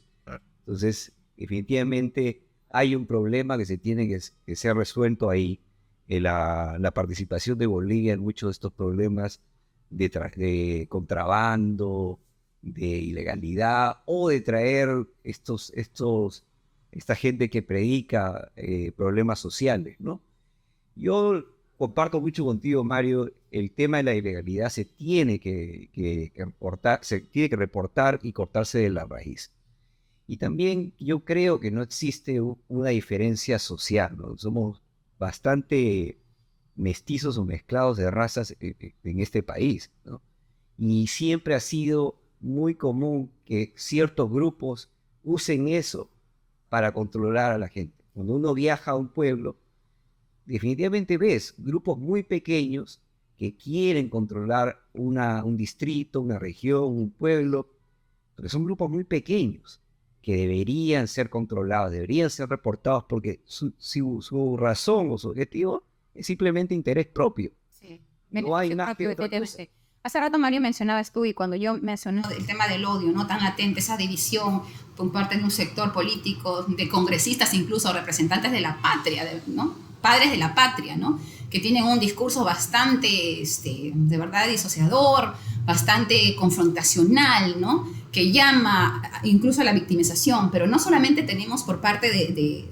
Speaker 5: Entonces, definitivamente hay un problema que se tiene que ser resuelto ahí. La participación de Bolivia en muchos de estos problemas de contrabando, de ilegalidad, o de traer esta gente que predica problemas sociales, ¿no? Yo comparto mucho contigo, Mario, el tema de la ilegalidad se tiene que reportar y cortarse de la raíz. Y también yo creo que no existe una diferencia social, ¿no? Somos bastante mestizos o mezclados de razas en este país, ¿no? Y siempre ha sido muy común que ciertos grupos usen eso para controlar a la gente. Cuando uno viaja a un pueblo, definitivamente ves grupos muy pequeños que quieren controlar un distrito, una región, un pueblo, pero son grupos muy pequeños que deberían ser controlados, deberían ser reportados, porque su razón o su objetivo es simplemente interés propio.
Speaker 2: Sí.
Speaker 5: No hay nada que otra cosa.
Speaker 2: Hace rato, Mario, mencionabas tú, y cuando yo mencioné
Speaker 3: El tema del odio, ¿no? Tan latente, esa división por parte de un sector político, de congresistas incluso, representantes de la patria, ¿no? Padres de la patria, ¿no? Que tienen un discurso bastante, de verdad, disociador, bastante confrontacional, ¿no? Que llama incluso a la victimización, pero no solamente tenemos por parte de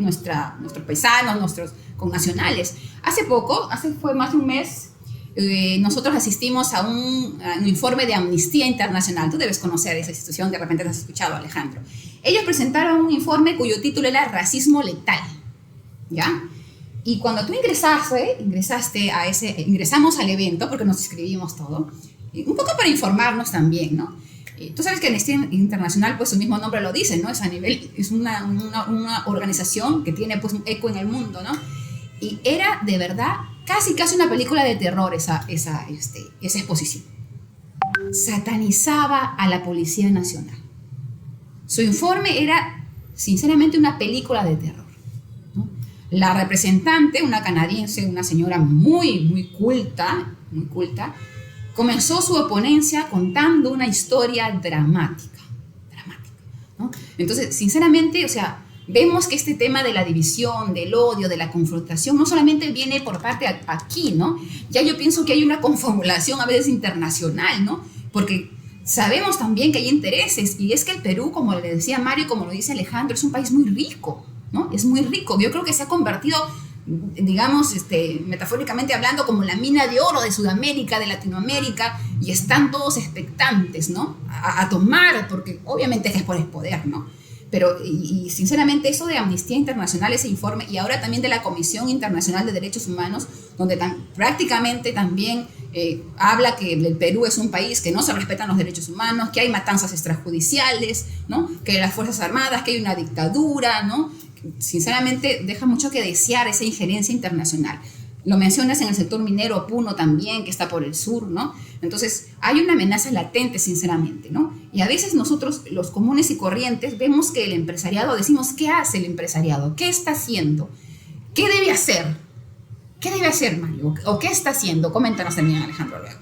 Speaker 3: nuestros paisanos, nuestros connacionales. Fue más de un mes, nosotros asistimos a un informe de Amnistía Internacional. Tú debes conocer esa institución, de repente te has escuchado, Alejandro. Ellos presentaron un informe cuyo título era Racismo Letal, ¿ya? Y cuando tú ingresamos al evento, porque nos inscribimos todo, un poco para informarnos también, ¿no? Tú sabes que Amnistía Internacional, pues su mismo nombre lo dice, ¿no? Es una organización que tiene pues un eco en el mundo, ¿no? Y era de verdad casi una película de terror esa exposición. Satanizaba a la Policía Nacional. Su informe era, sinceramente, una película de terror, ¿no? La representante, una canadiense, una señora muy culta, comenzó su ponencia contando una historia dramática, ¿no? Entonces, sinceramente, o sea, vemos que este tema de la división, del odio, de la confrontación, no solamente viene por parte aquí, ¿no? Ya yo pienso que hay una confabulación a veces internacional, ¿no? Porque sabemos también que hay intereses, y es que el Perú, como le decía Mario, como lo dice Alejandro, es un país muy rico, ¿no? Es muy rico. Yo creo que se ha convertido, digamos, metafóricamente hablando, como la mina de oro de Sudamérica, de Latinoamérica, y están todos expectantes, ¿no? A tomar, porque obviamente es por el poder, ¿no? Pero, y sinceramente, eso de Amnistía Internacional, ese informe, y ahora también de la Comisión Internacional de Derechos Humanos, donde prácticamente también habla que el Perú es un país que no se respetan los derechos humanos, que hay matanzas extrajudiciales, ¿no? Que las Fuerzas Armadas, que hay una dictadura, ¿no? Sinceramente, deja mucho que desear esa injerencia internacional. Lo mencionas en el sector minero, Puno también, que está por el sur, ¿no? Entonces, hay una amenaza latente, sinceramente, ¿no? Y a veces nosotros, los comunes y corrientes, vemos que el empresariado, decimos, ¿qué hace el empresariado? ¿Qué está haciendo? ¿Qué debe hacer? ¿Qué debe hacer, Mario? ¿O qué está haciendo? Coméntanos también, Alejandro, luego.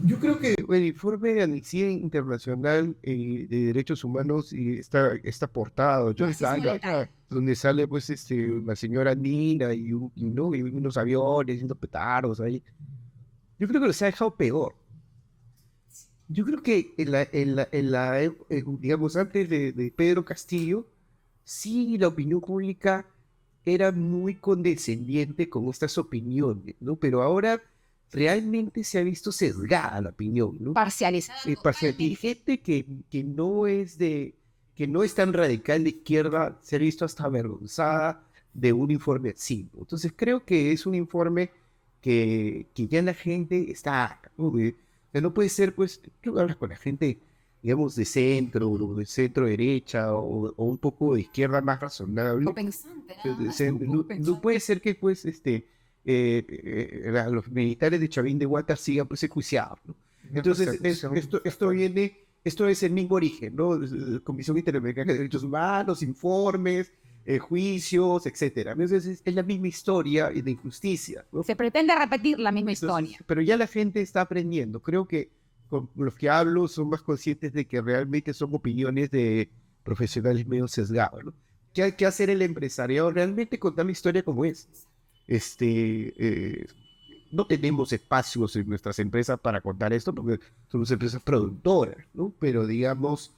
Speaker 4: Yo creo que el informe de Amnistía Internacional de Derechos Humanos está portado, donde sale pues la señora Nina y unos aviones y unos petardos ahí. Yo creo que se ha dejado peor. Yo creo que digamos, antes de Pedro Castillo, sí, la opinión pública era muy condescendiente con estas opiniones, ¿no? Pero ahora realmente se ha visto sesgada la opinión, ¿no?
Speaker 2: parcializado.
Speaker 4: Y gente que no es tan radical de izquierda se ha visto hasta avergonzada de un informe así, ¿no? Entonces creo que es un informe que ya la gente está, ¿no? No puede ser, pues, tú hablas con la gente, digamos, de centro, o de centro derecha, o un poco de izquierda más razonable.
Speaker 3: O pensante, ¿no?
Speaker 4: No puede ser que, pues, los militares de Chavín de Huanca sigan pues enjuiciados, ¿no? Entonces, esto es el mismo origen, ¿no? Comisión Interamericana de Derechos Humanos, informes, juicios, etcétera. Entonces es la misma historia de injusticia, ¿no?
Speaker 2: Se pretende repetir la misma
Speaker 4: Entonces,
Speaker 2: historia.
Speaker 4: pero ya la gente está aprendiendo. Creo que con los que hablo son más conscientes de que realmente son opiniones de profesionales medio sesgados, ¿no? ¿Qué hay que hacer el empresariado? Realmente contar la historia como es. No tenemos espacios en nuestras empresas para contar esto porque somos empresas productoras, ¿no? Pero digamos,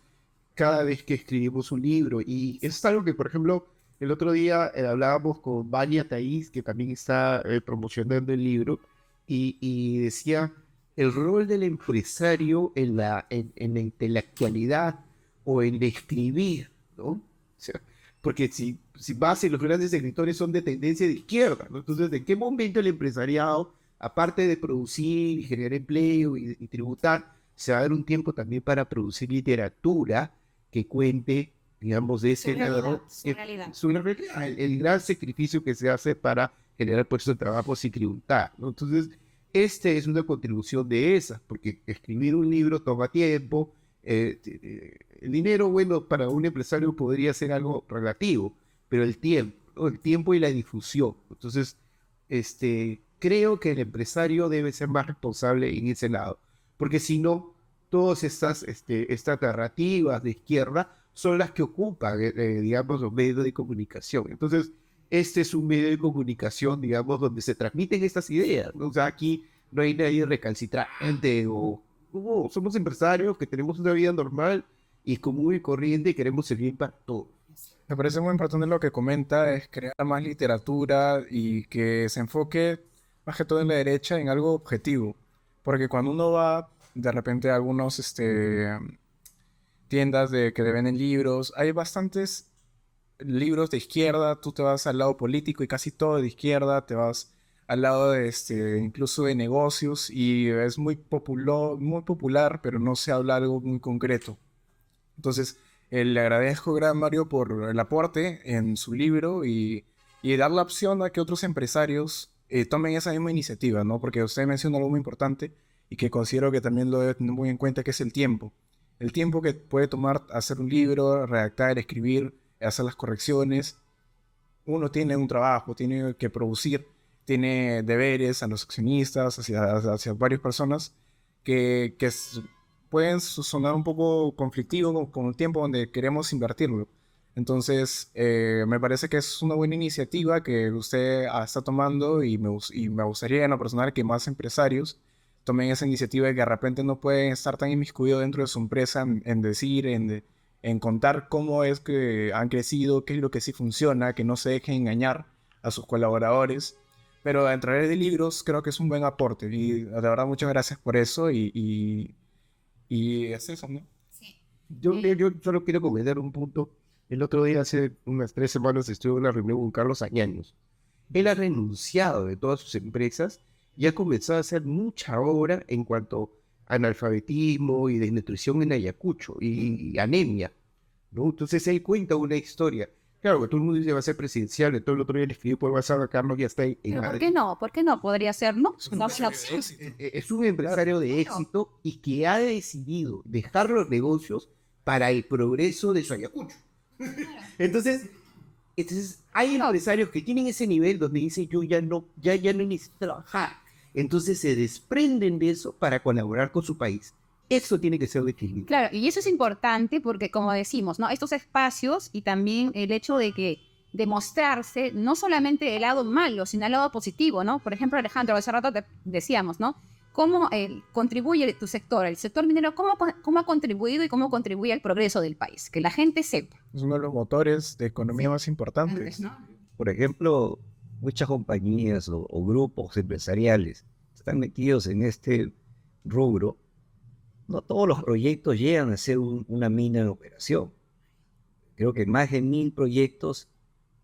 Speaker 4: cada vez que escribimos un libro, y eso es algo que, por ejemplo, el otro día hablábamos con Vania Thaís, que también está promocionando el libro, y decía el rol del empresario en la intelectualidad o en escribir, ¿no? O sea, porque si vas en los grandes escritores son de tendencia de izquierda, ¿no? Entonces, ¿de qué momento el empresariado, aparte de producir y generar empleo y tributar, se va a dar un tiempo también para producir literatura que cuente, digamos, de ese lado, el gran sacrificio que se hace para generar puestos de trabajo y tributar, ¿no? Entonces, es una contribución de esas, porque escribir un libro toma tiempo. El dinero, bueno, para un empresario podría ser algo relativo, pero el tiempo, ¿no? El tiempo y la difusión. Entonces, creo que el empresario debe ser más responsable en ese lado, porque si no, todas estas narrativas de izquierda son las que ocupan, digamos, los medios de comunicación. Entonces, este es un medio de comunicación, digamos, donde se transmiten estas ideas, ¿no? O sea, aquí no hay nadie recalcitrante no, somos empresarios que tenemos una vida normal y común y corriente y queremos servir para todos.
Speaker 1: Me parece muy importante lo que comenta, es crear más literatura y que se enfoque más que todo en la derecha en algo objetivo. Porque cuando uno va de repente a algunos tiendas que te venden libros, hay bastantes libros de izquierda, tú te vas al lado político y casi todo de izquierda, te vas al lado de incluso de negocios y es muy popular, pero no se habla algo muy concreto. Entonces, le agradezco, gran Mario, por el aporte en su libro y dar la opción a que otros empresarios tomen esa misma iniciativa, ¿no? Porque usted menciona algo muy importante y que considero que también lo debe tener muy en cuenta, que es el tiempo. El tiempo que puede tomar hacer un libro, redactar, escribir, hacer las correcciones. Uno tiene un trabajo, tiene que producir, tiene deberes a los accionistas, hacia varias personas que pueden sonar un poco conflictivos con el tiempo donde queremos invertirlo. Entonces, me parece que es una buena iniciativa que usted está tomando y me gustaría en lo personal que más empresarios tomen esa iniciativa y que de repente no pueden estar tan inmiscuidos dentro de su empresa en decir, en contar cómo es que han crecido, qué es lo que sí funciona, que no se dejen engañar a sus colaboradores. Pero a través de libros creo que es un buen aporte y de verdad muchas gracias por eso y es eso, ¿no?
Speaker 3: Sí.
Speaker 4: Yo solo quiero comentar un punto. El otro día, hace unas 3 semanas, estuve en una reunión con Carlos Añaños. Él ha renunciado de todas sus empresas y ha comenzado a hacer mucha obra en cuanto a analfabetismo y desnutrición en Ayacucho y anemia, ¿no? Entonces él cuenta una historia. Claro, que todo el mundo dice va a ser presidencial, todo el otro día le escribió por WhatsApp a Carlos, ya está en
Speaker 2: ¿Pero por
Speaker 4: Madrid.
Speaker 2: qué no? ¿Por qué no? Podría ser, ¿no?
Speaker 4: Es un empresario de éxito y que ha decidido dejar los negocios para el progreso de su Ayacucho. Entonces hay empresarios que tienen ese nivel donde dicen yo ya no necesito trabajar. Entonces se desprenden de eso para colaborar con su país. Eso tiene que ser definido.
Speaker 2: Claro, y eso es importante porque, como decimos, ¿no? Estos espacios y también el hecho de que demostrarse no solamente el lado malo, sino el lado positivo, ¿no? Por ejemplo, Alejandro, hace rato te decíamos, ¿no? ¿Cómo contribuye tu sector, el sector minero, cómo ha contribuido y cómo contribuye al progreso del país? Que la gente sepa.
Speaker 1: Es uno de los motores de economía más importantes.
Speaker 2: ¿No?
Speaker 5: Por ejemplo, muchas compañías o grupos empresariales están metidos en este rubro. No todos los proyectos llegan a ser una mina en operación. Creo que más de 1000 proyectos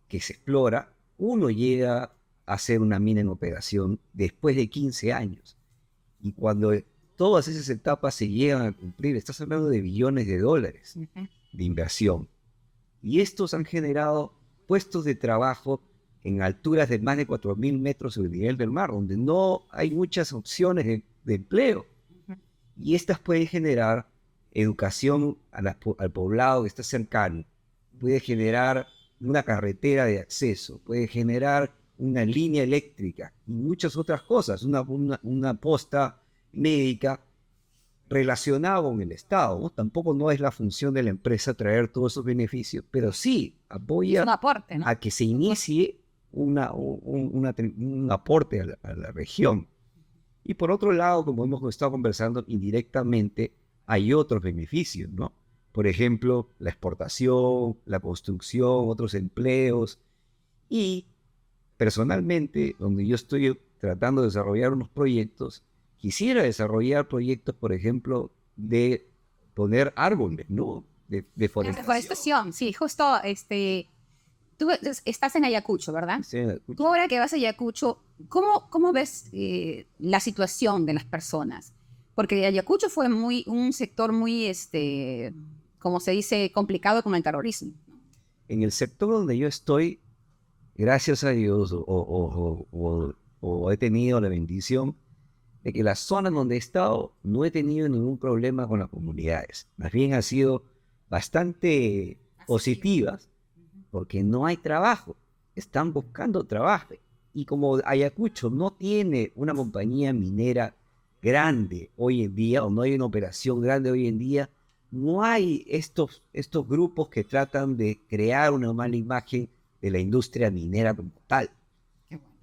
Speaker 5: que se explora, uno llega a ser una mina en operación después de 15 años. Y cuando todas esas etapas se llegan a cumplir, estás hablando de billones de dólares de inversión. Y estos han generado puestos de trabajo en alturas de más de 4000 metros sobre el nivel del mar, donde no hay muchas opciones de empleo. Y estas pueden generar educación al poblado que está cercano, puede generar una carretera de acceso, puede generar una línea eléctrica y muchas otras cosas, una posta médica relacionada con el Estado, ¿no? Tampoco no es la función de la empresa traer todos esos beneficios, pero sí
Speaker 2: Es
Speaker 5: apoya
Speaker 2: un aporte, ¿no?
Speaker 5: a que se inicie un aporte a la región. Y por otro lado, como hemos estado conversando indirectamente, hay otros beneficios, ¿no? Por ejemplo, la exportación, la construcción, otros empleos. Y personalmente, donde yo estoy tratando de desarrollar unos proyectos, quisiera desarrollar proyectos, por ejemplo, de poner árboles, ¿no? De
Speaker 2: La
Speaker 5: deforestación.
Speaker 2: deforestación, sí, justo, tú estás en Ayacucho, ¿verdad?
Speaker 5: Sí,
Speaker 2: Tú ahora que vas a Ayacucho, ¿cómo ves la situación de las personas? Porque Ayacucho fue un sector muy, como se dice, complicado con el terrorismo.
Speaker 5: en el sector donde yo estoy, gracias a Dios, o he tenido la bendición de que la zona donde he estado no he tenido ningún problema con las comunidades. Más bien ha sido bastante positivas porque no hay trabajo. Están buscando trabajo. Y como Ayacucho no tiene una compañía minera grande hoy en día, o no hay una operación grande hoy en día, no hay estos grupos que tratan de crear una mala imagen de la industria minera como tal.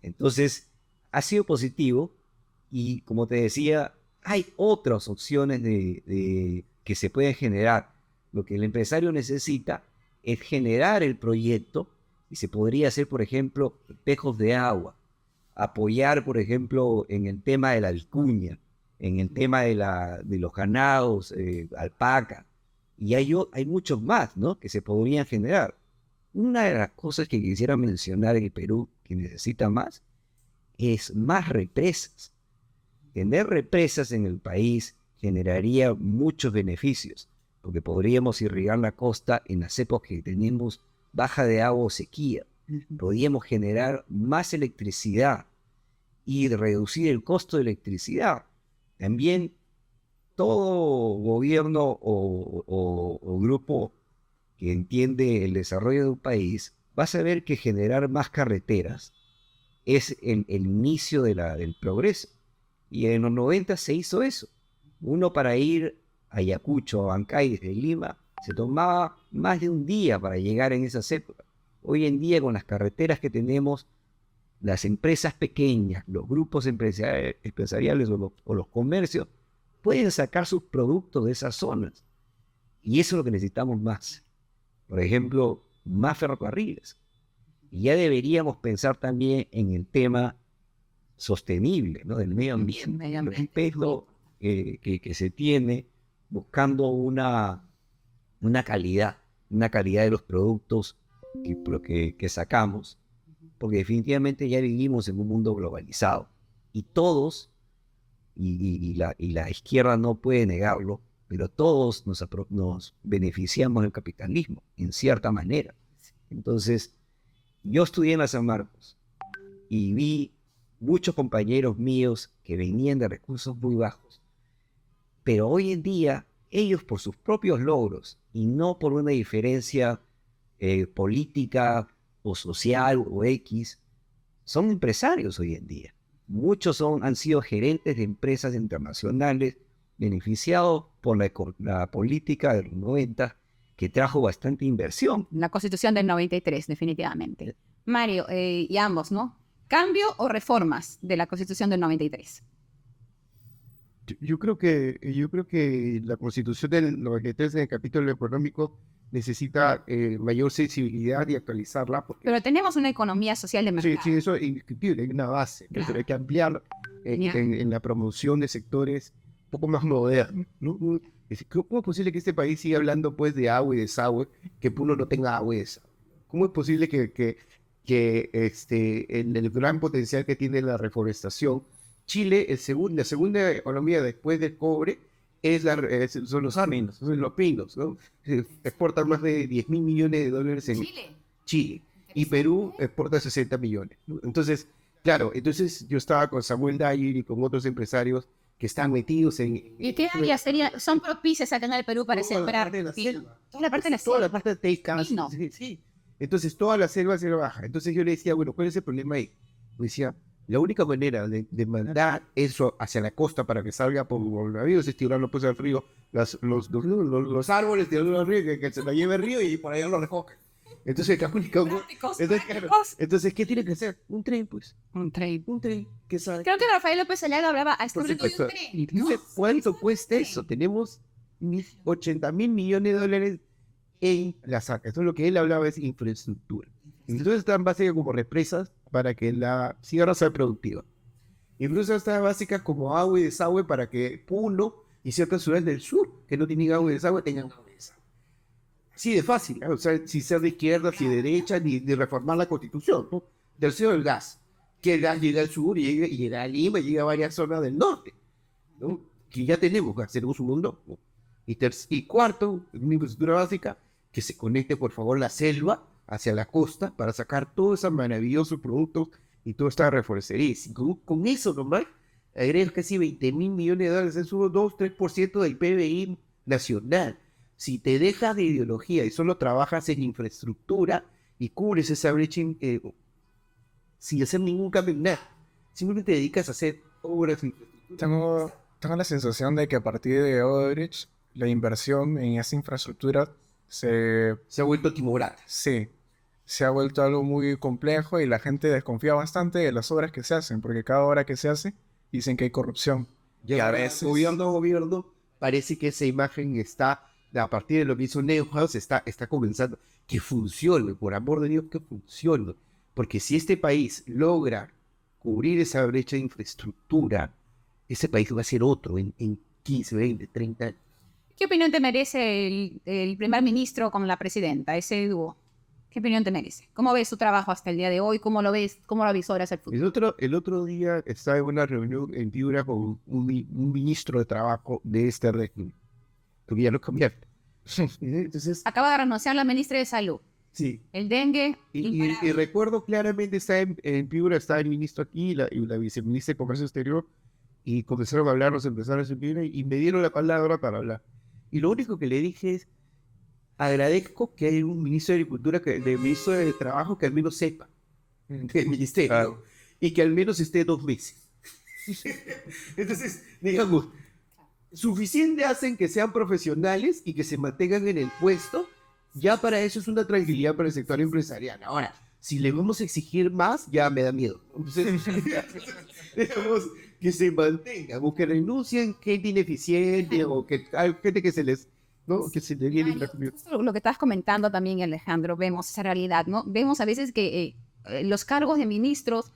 Speaker 5: Entonces, ha sido positivo y, como te decía, hay otras opciones que se pueden generar. Lo que el empresario necesita es generar el proyecto y se podría hacer, por ejemplo, espejos de agua, apoyar, por ejemplo, en el tema de la vicuña, en el tema de los ganados, alpaca, y hay muchos más, ¿no?, que se podrían generar. Una de las cosas que quisiera mencionar en el Perú que necesita más es más represas. Tener represas en el país generaría muchos beneficios, porque podríamos irrigar la costa en las épocas que tenemos baja de agua o sequía. Podríamos generar más electricidad y reducir el costo de electricidad. También todo gobierno o grupo que entiende el desarrollo de un país va a saber que generar más carreteras es el inicio del progreso. Y en los 90 se hizo eso. Uno, para ir a Ayacucho, a Bancay, desde Lima, se tomaba más de un día para llegar en esas épocas. Hoy en día, con las carreteras que tenemos, las empresas pequeñas, los grupos empresariales o los comercios pueden sacar sus productos de esas zonas. Y eso es lo que necesitamos más. Por ejemplo, más ferrocarriles. Y ya deberíamos pensar también en el tema sostenible, ¿no?, del medio ambiente, el respeto que se tiene, buscando una calidad de los productos que sacamos, porque definitivamente ya vivimos en un mundo globalizado y todos, y la izquierda no puede negarlo, pero todos nos beneficiamos del capitalismo, en cierta manera. Entonces, yo estudié en la San Marcos y vi muchos compañeros míos que venían de recursos muy bajos, pero hoy en día ellos, por sus propios logros y no por una diferencia política o social o X, son empresarios hoy en día. Muchos han sido gerentes de empresas internacionales beneficiados por la política de los 90, que trajo bastante inversión.
Speaker 2: La Constitución del 93, definitivamente. Mario, y ambos, ¿no? ¿Cambio o reformas de la Constitución del 93?
Speaker 4: Yo creo que la Constitución del 93 en el capítulo económico necesita mayor sensibilidad y actualizarla. Porque,
Speaker 2: Pero tenemos una economía social de mercado.
Speaker 4: sí, eso es indiscutible, hay una base, pero hay que ampliar en la promoción de sectores un poco más modernos, ¿no? ¿Cómo es posible que este país siga hablando pues de agua y desagüe, que Puno no tenga agua y desagüe? ¿Cómo es posible que el gran potencial que tiene la reforestación, Chile, la segunda economía después del cobre, son los pinos, son los pinos, ¿no? Exportan más de 10.000 millones de dólares en Chile. Y Perú exporta 60 millones, ¿no? Entonces, claro, yo estaba con Samuel Dyer y con otros empresarios que están metidos en...
Speaker 2: ¿Y qué áreas son propicias acá en el Perú para sembrar?
Speaker 4: Toda la parte de la selva.
Speaker 2: Toda la parte de la
Speaker 4: Toda la
Speaker 2: selva.
Speaker 4: parte de Teica,
Speaker 2: Pino.
Speaker 4: sí. Entonces toda la selva se baja. Entonces yo le decía, bueno, ¿cuál es el problema ahí? Me decía, la única manera de mandar eso hacia la costa para que salga por navíos es tirarlo pues al río, los árboles, tirarlo al río, que se lo lleve el río y por allá lo recoge. Entonces, la única... Entonces, ¿qué tiene que hacer? Un tren, pues.
Speaker 2: Un tren.
Speaker 4: Un tren que sale.
Speaker 2: Creo que Rafael López Aliaga hablaba a este
Speaker 4: Por
Speaker 2: momento de
Speaker 4: supuesto.
Speaker 2: un tren.
Speaker 4: Y dice, ¿cuánto cuesta eso? Tenemos 80 mil millones de dólares en la saca. Eso es lo que él hablaba, es infraestructura. Entonces están básicas como represas para que la sierra sea productiva. Incluso está básicas como agua y desagüe para que Puno y ciertas ciudades del sur que no tienen agua y desagüe tengan agua y desagüe. Así de fácil, ¿eh? O sea, sin ser de izquierda, ni de derecha, ni reformar la constitución, ¿no? Tercero, el gas. Que el gas llega al sur y llega a Lima y llega a varias zonas del norte, ¿no? Que ya tenemos gas, tenemos un mundo, ¿no? Y cuarto, una infraestructura básica, que se conecte por favor la selva hacia la costa para sacar todos esos maravillosos productos y toda esta reforestería. Y con eso nomás, agregas casi 20 mil millones de dólares, es un 2-3% del PBI nacional. Si te dejas de ideología y solo trabajas en infraestructura y cubres esa brecha sin hacer ningún cambio en nada, simplemente te dedicas a hacer obras de infraestructura.
Speaker 6: Tengo la sensación de que a partir de Odebrecht, la inversión en esa infraestructura
Speaker 4: Se ha vuelto timorata.
Speaker 6: sí, se ha vuelto algo muy complejo y la gente desconfía bastante de las obras que se hacen, porque cada obra que se hace dicen que hay corrupción. Y a veces...
Speaker 4: Gobierno a gobierno, parece que esa imagen está, a partir de lo que hizo Neuhaus, está comenzando. Que funcione, por amor de Dios, que funcione. Porque si este país logra cubrir esa brecha de infraestructura, ese país va a ser otro en 15, 20, 30 años.
Speaker 2: ¿Qué opinión te merece el primer ministro con la presidenta, ese dúo? ¿Qué opinión te merece? ¿Cómo ves su trabajo hasta el día de hoy? ¿Cómo lo ves? ¿Cómo lo avisoras el futuro?
Speaker 4: El otro día estaba en una reunión en Piura con un ministro de trabajo de este régimen, porque ya lo cambiaron. Entonces,
Speaker 2: Acaba de renunciar la ministra de Salud.
Speaker 4: sí.
Speaker 2: El dengue.
Speaker 4: Y recuerdo claramente, estaba en Piura, estaba el ministro aquí y la viceministra de Comercio Exterior, y comenzaron a hablar los empresarios en Piura y me dieron la palabra para hablar. Y lo único que le dije es, agradezco que haya un ministro de Agricultura, ministro de Trabajo que al menos sepa del ministerio, y que al menos esté 2 meses. Entonces, digamos, suficiente hacen que sean profesionales y que se mantengan en el puesto, ya para eso es una tranquilidad para el sector empresarial. Ahora, si le vamos a exigir más, ya me da miedo. Entonces, digamos, que se mantengan, o que renuncien gente ineficiente, o que hay gente que se les... ¿no? Que se le viene
Speaker 2: Justo lo que estás comentando también, Alejandro, vemos esa realidad, ¿no? Vemos a veces que los cargos de ministros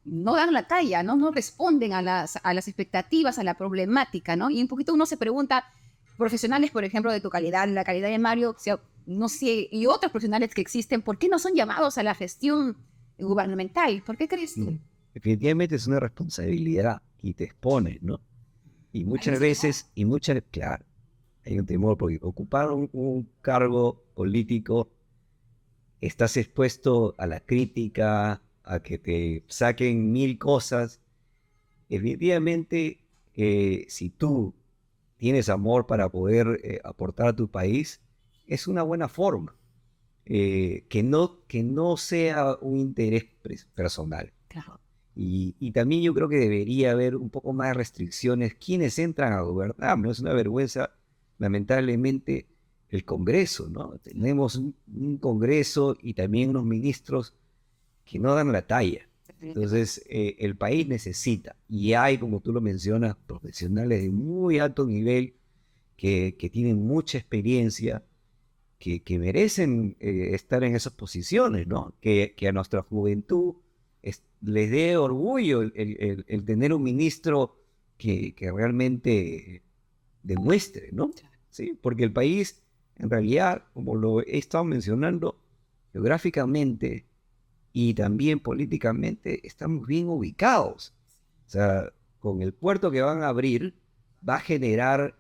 Speaker 2: no dan la talla, ¿no? No responden a las expectativas, a la problemática, ¿no? Y un poquito uno se pregunta, profesionales, por ejemplo, de tu calidad, la calidad de Mario, no sé, y otros profesionales que existen, ¿por qué no son llamados a la gestión gubernamental? ¿Por qué crees tú?
Speaker 5: Definitivamente es una responsabilidad y te expones, ¿no? Y muchas veces, claro, hay un temor porque ocupar un cargo político, estás expuesto a la crítica, a que te saquen 1000 cosas. Definitivamente, si tú tienes amor para poder aportar a tu país, es una buena forma. Que no sea un interés personal.
Speaker 2: Claro.
Speaker 5: Y también yo creo que debería haber un poco más de restricciones. ¿Quiénes entran a gobernar? No es una vergüenza, lamentablemente, el Congreso, ¿no? Tenemos un Congreso y también unos ministros que no dan la talla. Entonces, el país necesita, y hay, como tú lo mencionas, profesionales de muy alto nivel que tienen mucha experiencia, que merecen estar en esas posiciones, ¿no? Que a nuestra juventud les dé orgullo el tener un ministro que realmente demuestre, ¿no? ¿Sí? Porque el país, en realidad, como lo he estado mencionando, geográficamente y también políticamente estamos bien ubicados. O sea, con el puerto que van a abrir, va a generar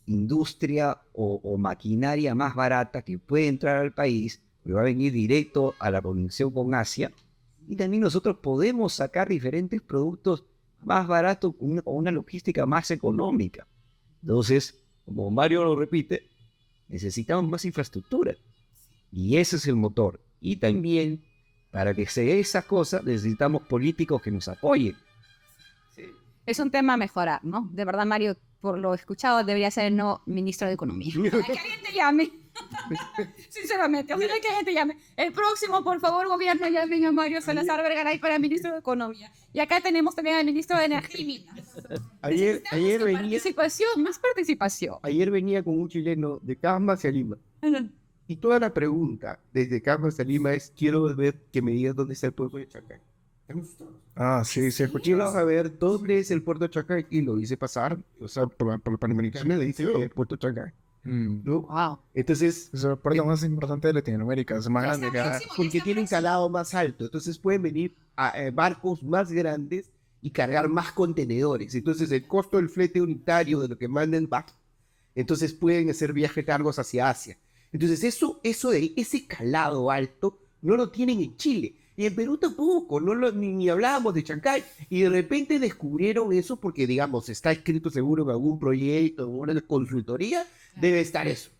Speaker 5: industria o maquinaria más barata que puede entrar al país, que va a venir directo a la conexión con Asia, y también nosotros podemos sacar diferentes productos más baratos con una logística más económica. Entonces, como Mario lo repite, necesitamos más infraestructura. Y ese es el motor. Y también, para que se dé esa cosa, necesitamos políticos que nos apoyen.
Speaker 3: Es un tema a mejorar, ¿no? De verdad, Mario, por lo escuchado, debería ser el nuevo ministro de Economía. Ojalá que alguien te llame. Sinceramente, ojalá que alguien te llame. El próximo, por favor, gobierno, llamen a Mario Salazar Vergaray para ministro de Economía. Y acá tenemos también al ministro de Energía y Minas.
Speaker 5: Ayer venía,
Speaker 3: Participación, más participación.
Speaker 4: Ayer venía con un chileno de Casma hacia Lima. Y toda la pregunta desde Casma hasta Lima es, quiero ver que me digas dónde está el puerto de Chacay.
Speaker 1: Ah, sí, sí, escuché.
Speaker 4: Quiero saber dónde es el puerto de Chacay. Y lo hice pasar, o sea, por la Panamericana le dice el puerto de Chacay. ¿No?
Speaker 3: Wow.
Speaker 4: Entonces,
Speaker 1: Es el puerto más importante de Latinoamérica, es más grande que...
Speaker 4: porque tienen calado más alto, entonces pueden venir barcos más grandes y cargar más contenedores. Entonces el costo del flete unitario de lo que manden baja. Entonces pueden hacer viajes largos hacia Asia. Entonces eso de ese calado alto no lo tienen en Chile. Y en Perú tampoco, ni hablábamos de Chancay. Y de repente descubrieron eso porque, digamos, está escrito seguro en algún proyecto, en una consultoría, debe estar eso.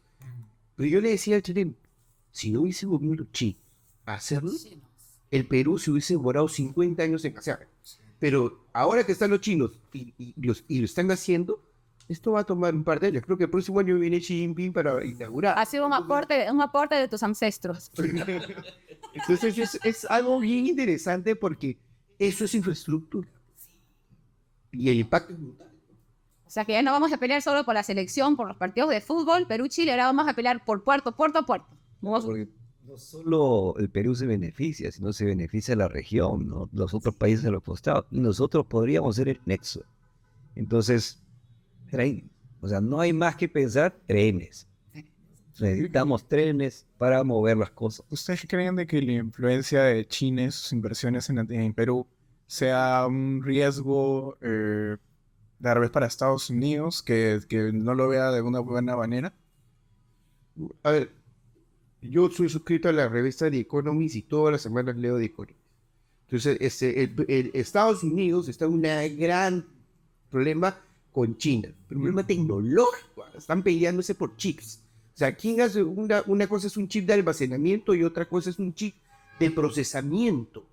Speaker 4: Pero yo le decía al chileno, si no hubiese venido Chile a hacerlo, el Perú se hubiese demorado 50 años en hacerlo. Pero ahora que están los chinos y lo están haciendo, esto va a tomar un par de años. Creo que el próximo año viene Xi Jinping para inaugurar.
Speaker 3: Ha sido un aporte de tus ancestros.
Speaker 4: Entonces es algo bien interesante porque eso es infraestructura. Y el impacto es brutal.
Speaker 3: O sea que ya no vamos a pelear solo por la selección, por los partidos de fútbol, Perú-Chile, ahora vamos a pelear por puerto a puerto.
Speaker 5: Porque no solo el Perú se beneficia, sino se beneficia la región, ¿no? Los otros países de los costados. Y nosotros podríamos ser el nexo. Entonces, trenes. O sea, no hay más que pensar, trenes. Necesitamos trenes para mover las cosas.
Speaker 1: ¿Ustedes creen de que la influencia de China en sus inversiones en Perú sea un riesgo tal vez para Estados Unidos, que no lo vea de una buena manera?
Speaker 4: A ver, yo soy suscrito a la revista The Economist y todas las semanas leo The Economist. Entonces, Estados Unidos está en un gran problema con China, problema tecnológico. Están peleándose por chips. O sea, ¿quién hace una cosa es un chip de almacenamiento y otra cosa es un chip de procesamiento?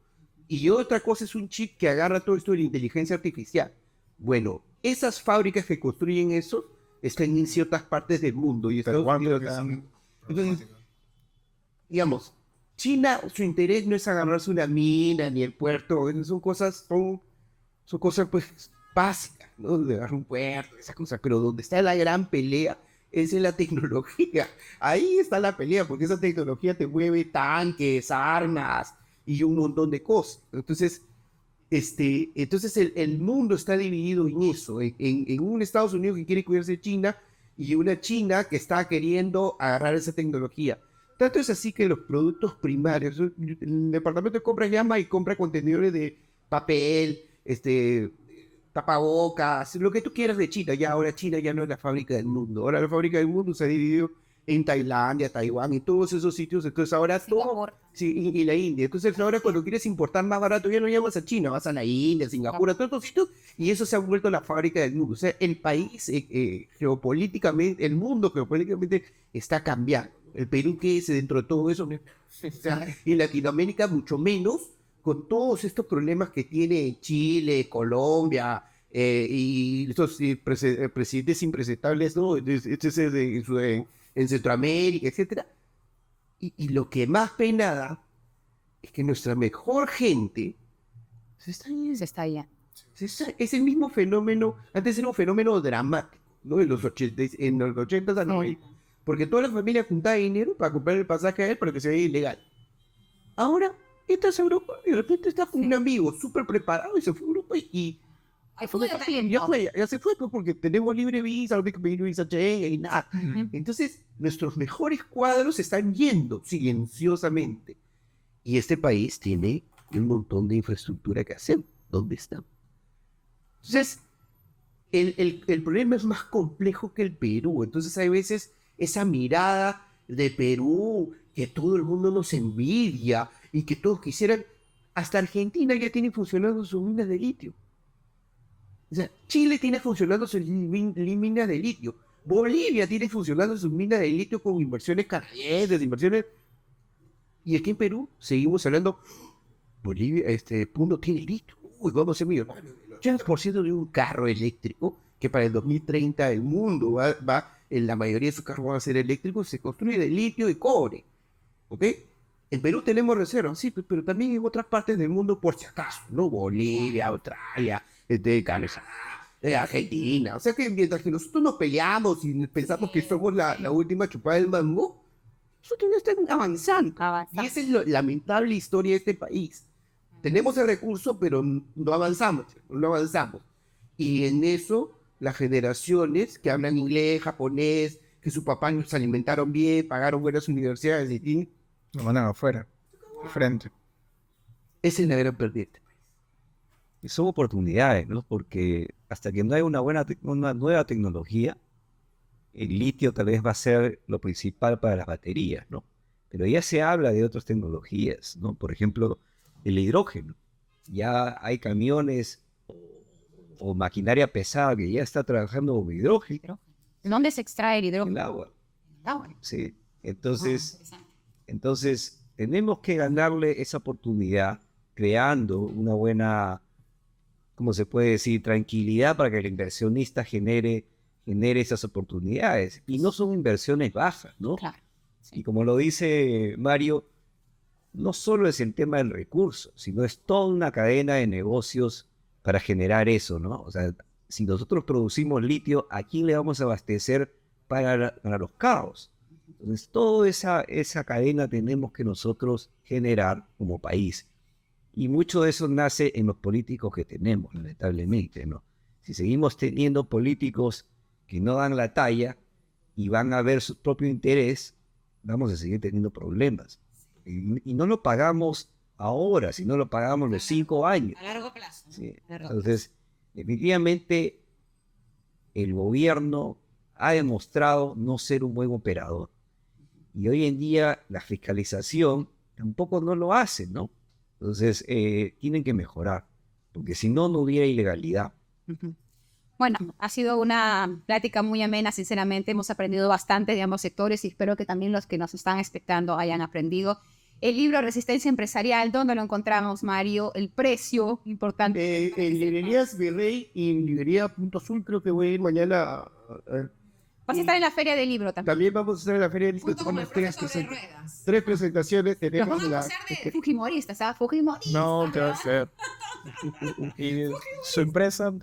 Speaker 4: Y otra cosa es un chip que agarra todo esto de la inteligencia artificial. Bueno, esas fábricas que construyen eso están en ciertas partes del mundo. Y Estados Unidos entonces, digamos, China, su interés no es agarrarse una mina ni el puerto. Son cosas pues básicas, ¿no? De agarrar un puerto, esa cosa. Pero donde está la gran pelea es en la tecnología. Ahí está la pelea, porque esa tecnología te mueve tanques, armas y un montón de cosas. Entonces, el mundo está dividido en eso, en un Estados Unidos que quiere cuidarse de China y una China que está queriendo agarrar esa tecnología. Tanto es así que los productos primarios, el departamento de compras llama y compra contenedores de papel, tapabocas, lo que tú quieras de China. Ya ahora China ya no es la fábrica del mundo. Ahora la fábrica del mundo se ha dividido en Tailandia, Taiwán y todos esos sitios. Entonces ahora todo... Sí, y la India. Entonces ahora cuando quieres importar más barato ya no llamas a China, vas a la India, Singapur, a todos estos sitios. Y eso se ha vuelto la fábrica del mundo. O sea, el país geopolíticamente, el mundo geopolíticamente está cambiando. El Perú, ¿qué es dentro de todo eso? O sea, y Latinoamérica mucho menos, con todos estos problemas que tiene Chile, Colombia y estos presidentes impresentables, ¿no? En Centroamérica, etcétera. Y lo que más pena da es que nuestra mejor gente se está yendo. Es el mismo fenómeno, antes era un fenómeno dramático, ¿no? En los 80 a 90, porque toda la familia juntaba dinero para comprar el pasaje a él para que se vea ilegal. Ahora, estás en Europa y de repente estás con un amigo súper preparado y se fue a Europa y ya se fue, pues, porque tenemos libre visa, no hay que pedir visa Schengen y nada. Entonces, nuestros mejores cuadros están yendo silenciosamente. Y este país tiene un montón de infraestructura que hacer. ¿Dónde están? Entonces, el problema es más complejo que el Perú. Entonces, hay veces esa mirada de Perú que todo el mundo nos envidia y que todos quisieran. Hasta Argentina ya tiene funcionando sus minas de litio. O sea, Chile tiene funcionando sus minas de litio. Bolivia tiene funcionando sus minas de litio con inversiones canadienses, inversiones... Y aquí en Perú seguimos hablando, Bolivia, punto tiene litio. Uy, vamos a ser millonarios. El 80% de un carro eléctrico, que para el 2030 el mundo la mayoría de sus carros van a ser eléctricos, se construye de litio y cobre. ¿Ok? En Perú tenemos reservas, sí, pero también en otras partes del mundo, por si acaso, ¿no? Bolivia, Australia, Canadá, Argentina. O sea que mientras que nosotros nos peleamos y pensamos que somos la última chupada del mango, nosotros no estamos avanzando. Y esa es la lamentable historia de este país. Tenemos el recurso, pero no avanzamos, no avanzamos. Y en eso, las generaciones que hablan inglés, japonés, que sus papás nos alimentaron bien, pagaron buenas universidades, y
Speaker 6: Lo mandan afuera, de frente.
Speaker 4: esa es la gran pérdida.
Speaker 5: Y son oportunidades, ¿no? Porque hasta que no hay una nueva tecnología, el litio tal vez va a ser lo principal para las baterías, ¿no? Pero ya se habla de otras tecnologías, ¿no? Por ejemplo, el hidrógeno. Ya hay camiones o maquinaria pesada que ya está trabajando con hidrógeno
Speaker 2: ¿De dónde se extrae el
Speaker 5: en el
Speaker 2: hidrógeno?
Speaker 5: agua.
Speaker 2: Agua.
Speaker 5: Sí.
Speaker 3: Interesante.
Speaker 5: Entonces, tenemos que ganarle esa oportunidad creando una buena, ¿cómo se puede decir?, tranquilidad para que el inversionista genere esas oportunidades. Y no son inversiones bajas, ¿no?
Speaker 3: Claro.
Speaker 5: Y como lo dice Mario, no solo es el tema del recurso, sino es toda una cadena de negocios para generar eso, ¿no? O sea, si nosotros producimos litio, ¿a quién le vamos a abastecer para los carros? Entonces, toda esa cadena tenemos que nosotros generar como país. Y mucho de eso nace en los políticos que tenemos, lamentablemente, ¿no? Si seguimos teniendo políticos que no dan la talla y van a ver su propio interés, vamos a seguir teniendo problemas. Y no lo pagamos ahora, sino lo pagamos los 5 años.
Speaker 3: A largo plazo.
Speaker 5: Sí.
Speaker 3: A largo
Speaker 5: Entonces, definitivamente, el gobierno ha demostrado no ser un buen operador. Y hoy en día la fiscalización tampoco no lo hace, ¿no? Entonces, tienen que mejorar, porque si no, no hubiera ilegalidad.
Speaker 2: Ujú. Bueno, ha sido una plática muy amena, sinceramente. Hemos aprendido bastante de ambos sectores y espero que también los que nos están espectando hayan aprendido. El libro Resistencia Empresarial, ¿dónde lo encontramos, Mario? El precio, importante.
Speaker 4: En librerías Virrey y en librería Punto Azul creo que voy a ir mañana
Speaker 2: Vas a estar en la Feria del Libro también.
Speaker 4: También vamos a estar en la feria de
Speaker 3: Junto con el
Speaker 4: tres,
Speaker 3: profesor de ruedas.
Speaker 4: tres presentaciones. Tenemos
Speaker 3: Vamos a
Speaker 4: la,
Speaker 3: hacer de
Speaker 2: Fujimoristas, ¿ah? Fujimoristas.
Speaker 1: No, ¿qué va a ser? Y su empresa,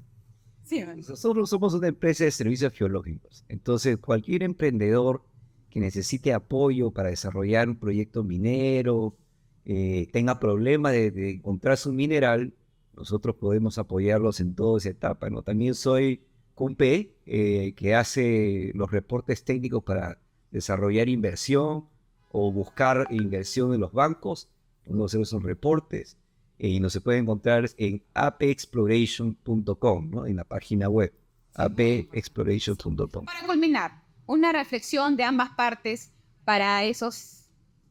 Speaker 3: Sí,
Speaker 5: Nosotros somos una empresa de servicios geológicos. Entonces, cualquier emprendedor que necesite apoyo para desarrollar un proyecto minero, tenga problemas de encontrar su mineral, nosotros podemos apoyarlos en toda esa etapa, ¿no? También soy CUMPE, que hace los reportes técnicos para desarrollar inversión o buscar inversión en los bancos. Podemos hacer esos reportes y nos se puede encontrar en apexploration.com, ¿no? En la página web, apexploration.com.
Speaker 2: Para culminar, una reflexión de ambas partes para esos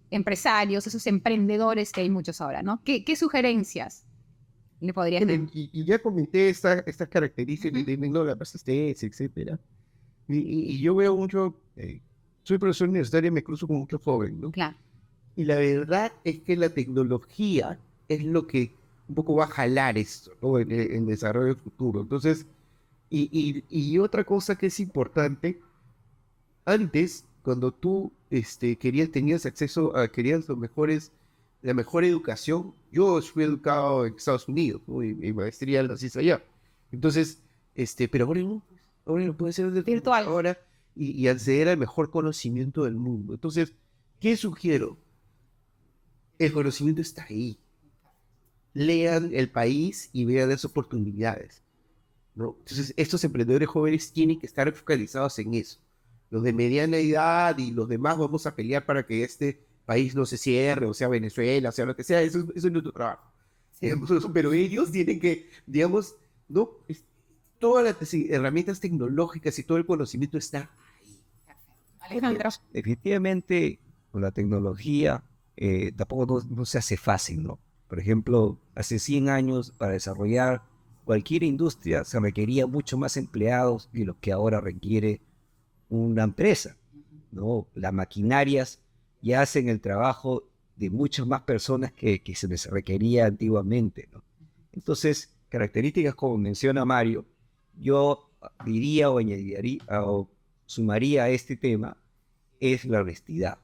Speaker 2: empresarios, esos emprendedores que hay muchos ahora, ¿no? ¿Qué sugerencias le podrías dar?
Speaker 4: y ya comenté estas características de la persistencia, etcétera. Y yo veo mucho, soy profesor universitario y me cruzo con muchos jóvenes, ¿no?
Speaker 2: Claro.
Speaker 4: Y la verdad es que la tecnología es lo que un poco va a jalar esto, ¿no? En desarrollo futuro. Entonces, y otra cosa que es importante, antes, cuando tú tenías acceso a, querías la mejor educación, yo fui educado en Estados Unidos, ¿no? Mi maestría la hice allá. Entonces, pero ahora no puede ser
Speaker 2: Virtual.
Speaker 4: ahora y acceder al mejor conocimiento del mundo. Entonces, ¿qué sugiero? El conocimiento está ahí. Lean el país y vean las oportunidades, ¿no? Entonces, estos emprendedores jóvenes tienen que estar focalizados en eso. Los de mediana edad y los demás vamos a pelear para que este país no se cierre, o sea Venezuela, o sea lo que sea, eso es nuestro trabajo. Pero ellos tienen que, digamos, ¿no? Todas las herramientas tecnológicas y todo el conocimiento está ahí.
Speaker 2: Alejandro.
Speaker 5: Definitivamente, con la tecnología tampoco no se hace fácil, ¿no? Por ejemplo, hace 100 años para desarrollar cualquier industria se requería mucho más empleados de los que ahora requiere una empresa, ¿no? Las maquinarias ya hacen el trabajo de muchas más personas que se les requería antiguamente, ¿no? Entonces, características como menciona Mario, yo diría o añadiría o sumaría a este tema, es la honestidad.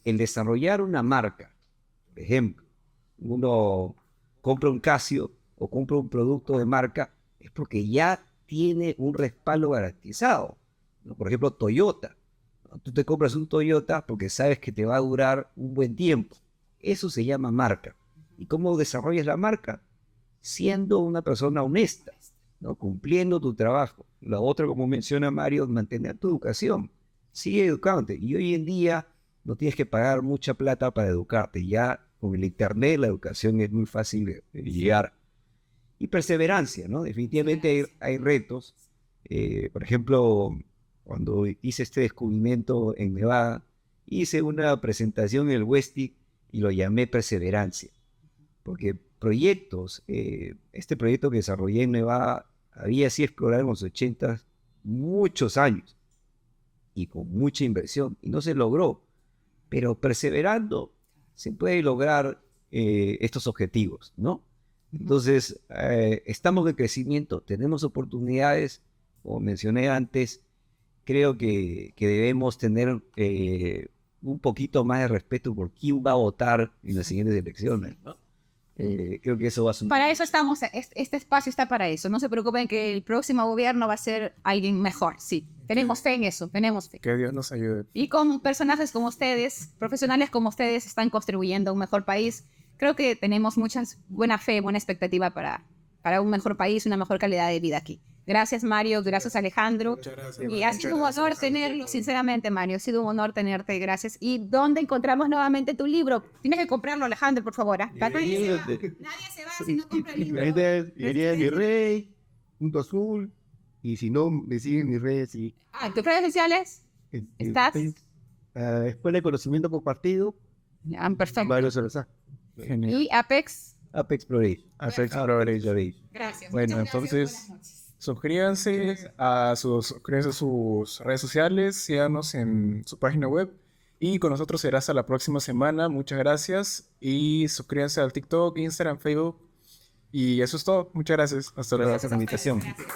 Speaker 5: El desarrollar una marca, por ejemplo, uno compra un Casio o compra un producto de marca, es porque ya tiene un respaldo garantizado, ¿no? Por ejemplo, Toyota. ¿No? Tú te compras un Toyota porque sabes que te va a durar un buen tiempo. Eso se llama marca. ¿Y cómo desarrollas la marca? Siendo una persona honesta, ¿no? Cumpliendo tu trabajo. La otra, como menciona Mario, es mantener tu educación. Sigue educándote. Y hoy en día no tienes que pagar mucha plata para educarte. Ya con el internet la educación es muy fácil de llegar. Y perseverancia, ¿no? Definitivamente hay retos. Por ejemplo, cuando hice este descubrimiento en Nevada, hice una presentación en el Westy y lo llamé perseverancia. Porque proyectos, este proyecto que desarrollé en Nevada, había así explorado en los 80 muchos años y con mucha inversión y no se logró. Pero perseverando se puede lograr estos objetivos, ¿no? Entonces, estamos de crecimiento, tenemos oportunidades, como mencioné antes, creo que debemos tener un poquito más de respeto por quién va a votar en las siguientes elecciones, ¿no? Creo que eso va a ser...
Speaker 2: Para eso estamos, este espacio está para eso. No se preocupen que el próximo gobierno va a ser alguien mejor, sí. Tenemos fe en eso, tenemos fe.
Speaker 1: Que Dios nos ayude.
Speaker 2: Y con personajes como ustedes, profesionales como ustedes, están construyendo un mejor país. Creo que tenemos mucha buena fe, buena expectativa para un mejor país, una mejor calidad de vida aquí. Gracias, Mario. Gracias, Alejandro.
Speaker 6: Muchas gracias.
Speaker 2: Y ha sido un honor tenerlo, sinceramente, Mario. Ha sido un honor tenerte. Gracias. ¿Y dónde encontramos nuevamente tu libro? Tienes que comprarlo, Alejandro, por favor. ¿Ah? Nadie se va si no compra el libro.
Speaker 4: Iría en mi rey, Punto Azul, y si no, me siguen mis redes. Y,
Speaker 2: Ah, ¿tus redes sociales? ¿Estás?
Speaker 4: Escuela de Conocimiento Compartido,
Speaker 2: Ah, perfecto.
Speaker 4: Mario Salazar.
Speaker 1: Genial.
Speaker 2: Y Apex.
Speaker 5: Apex Exploration.
Speaker 1: Apex Exploration.
Speaker 2: Gracias.
Speaker 1: Bueno,
Speaker 2: Muchas gracias.
Speaker 1: entonces,
Speaker 2: Buenas noches.
Speaker 1: suscríbanse a sus redes sociales, síganos en su página web y con nosotros será hasta la próxima semana. Muchas gracias y suscríbanse al TikTok, Instagram, Facebook y eso es todo. Muchas gracias. Hasta luego.
Speaker 5: Gracias por la invitación.
Speaker 2: Gracias.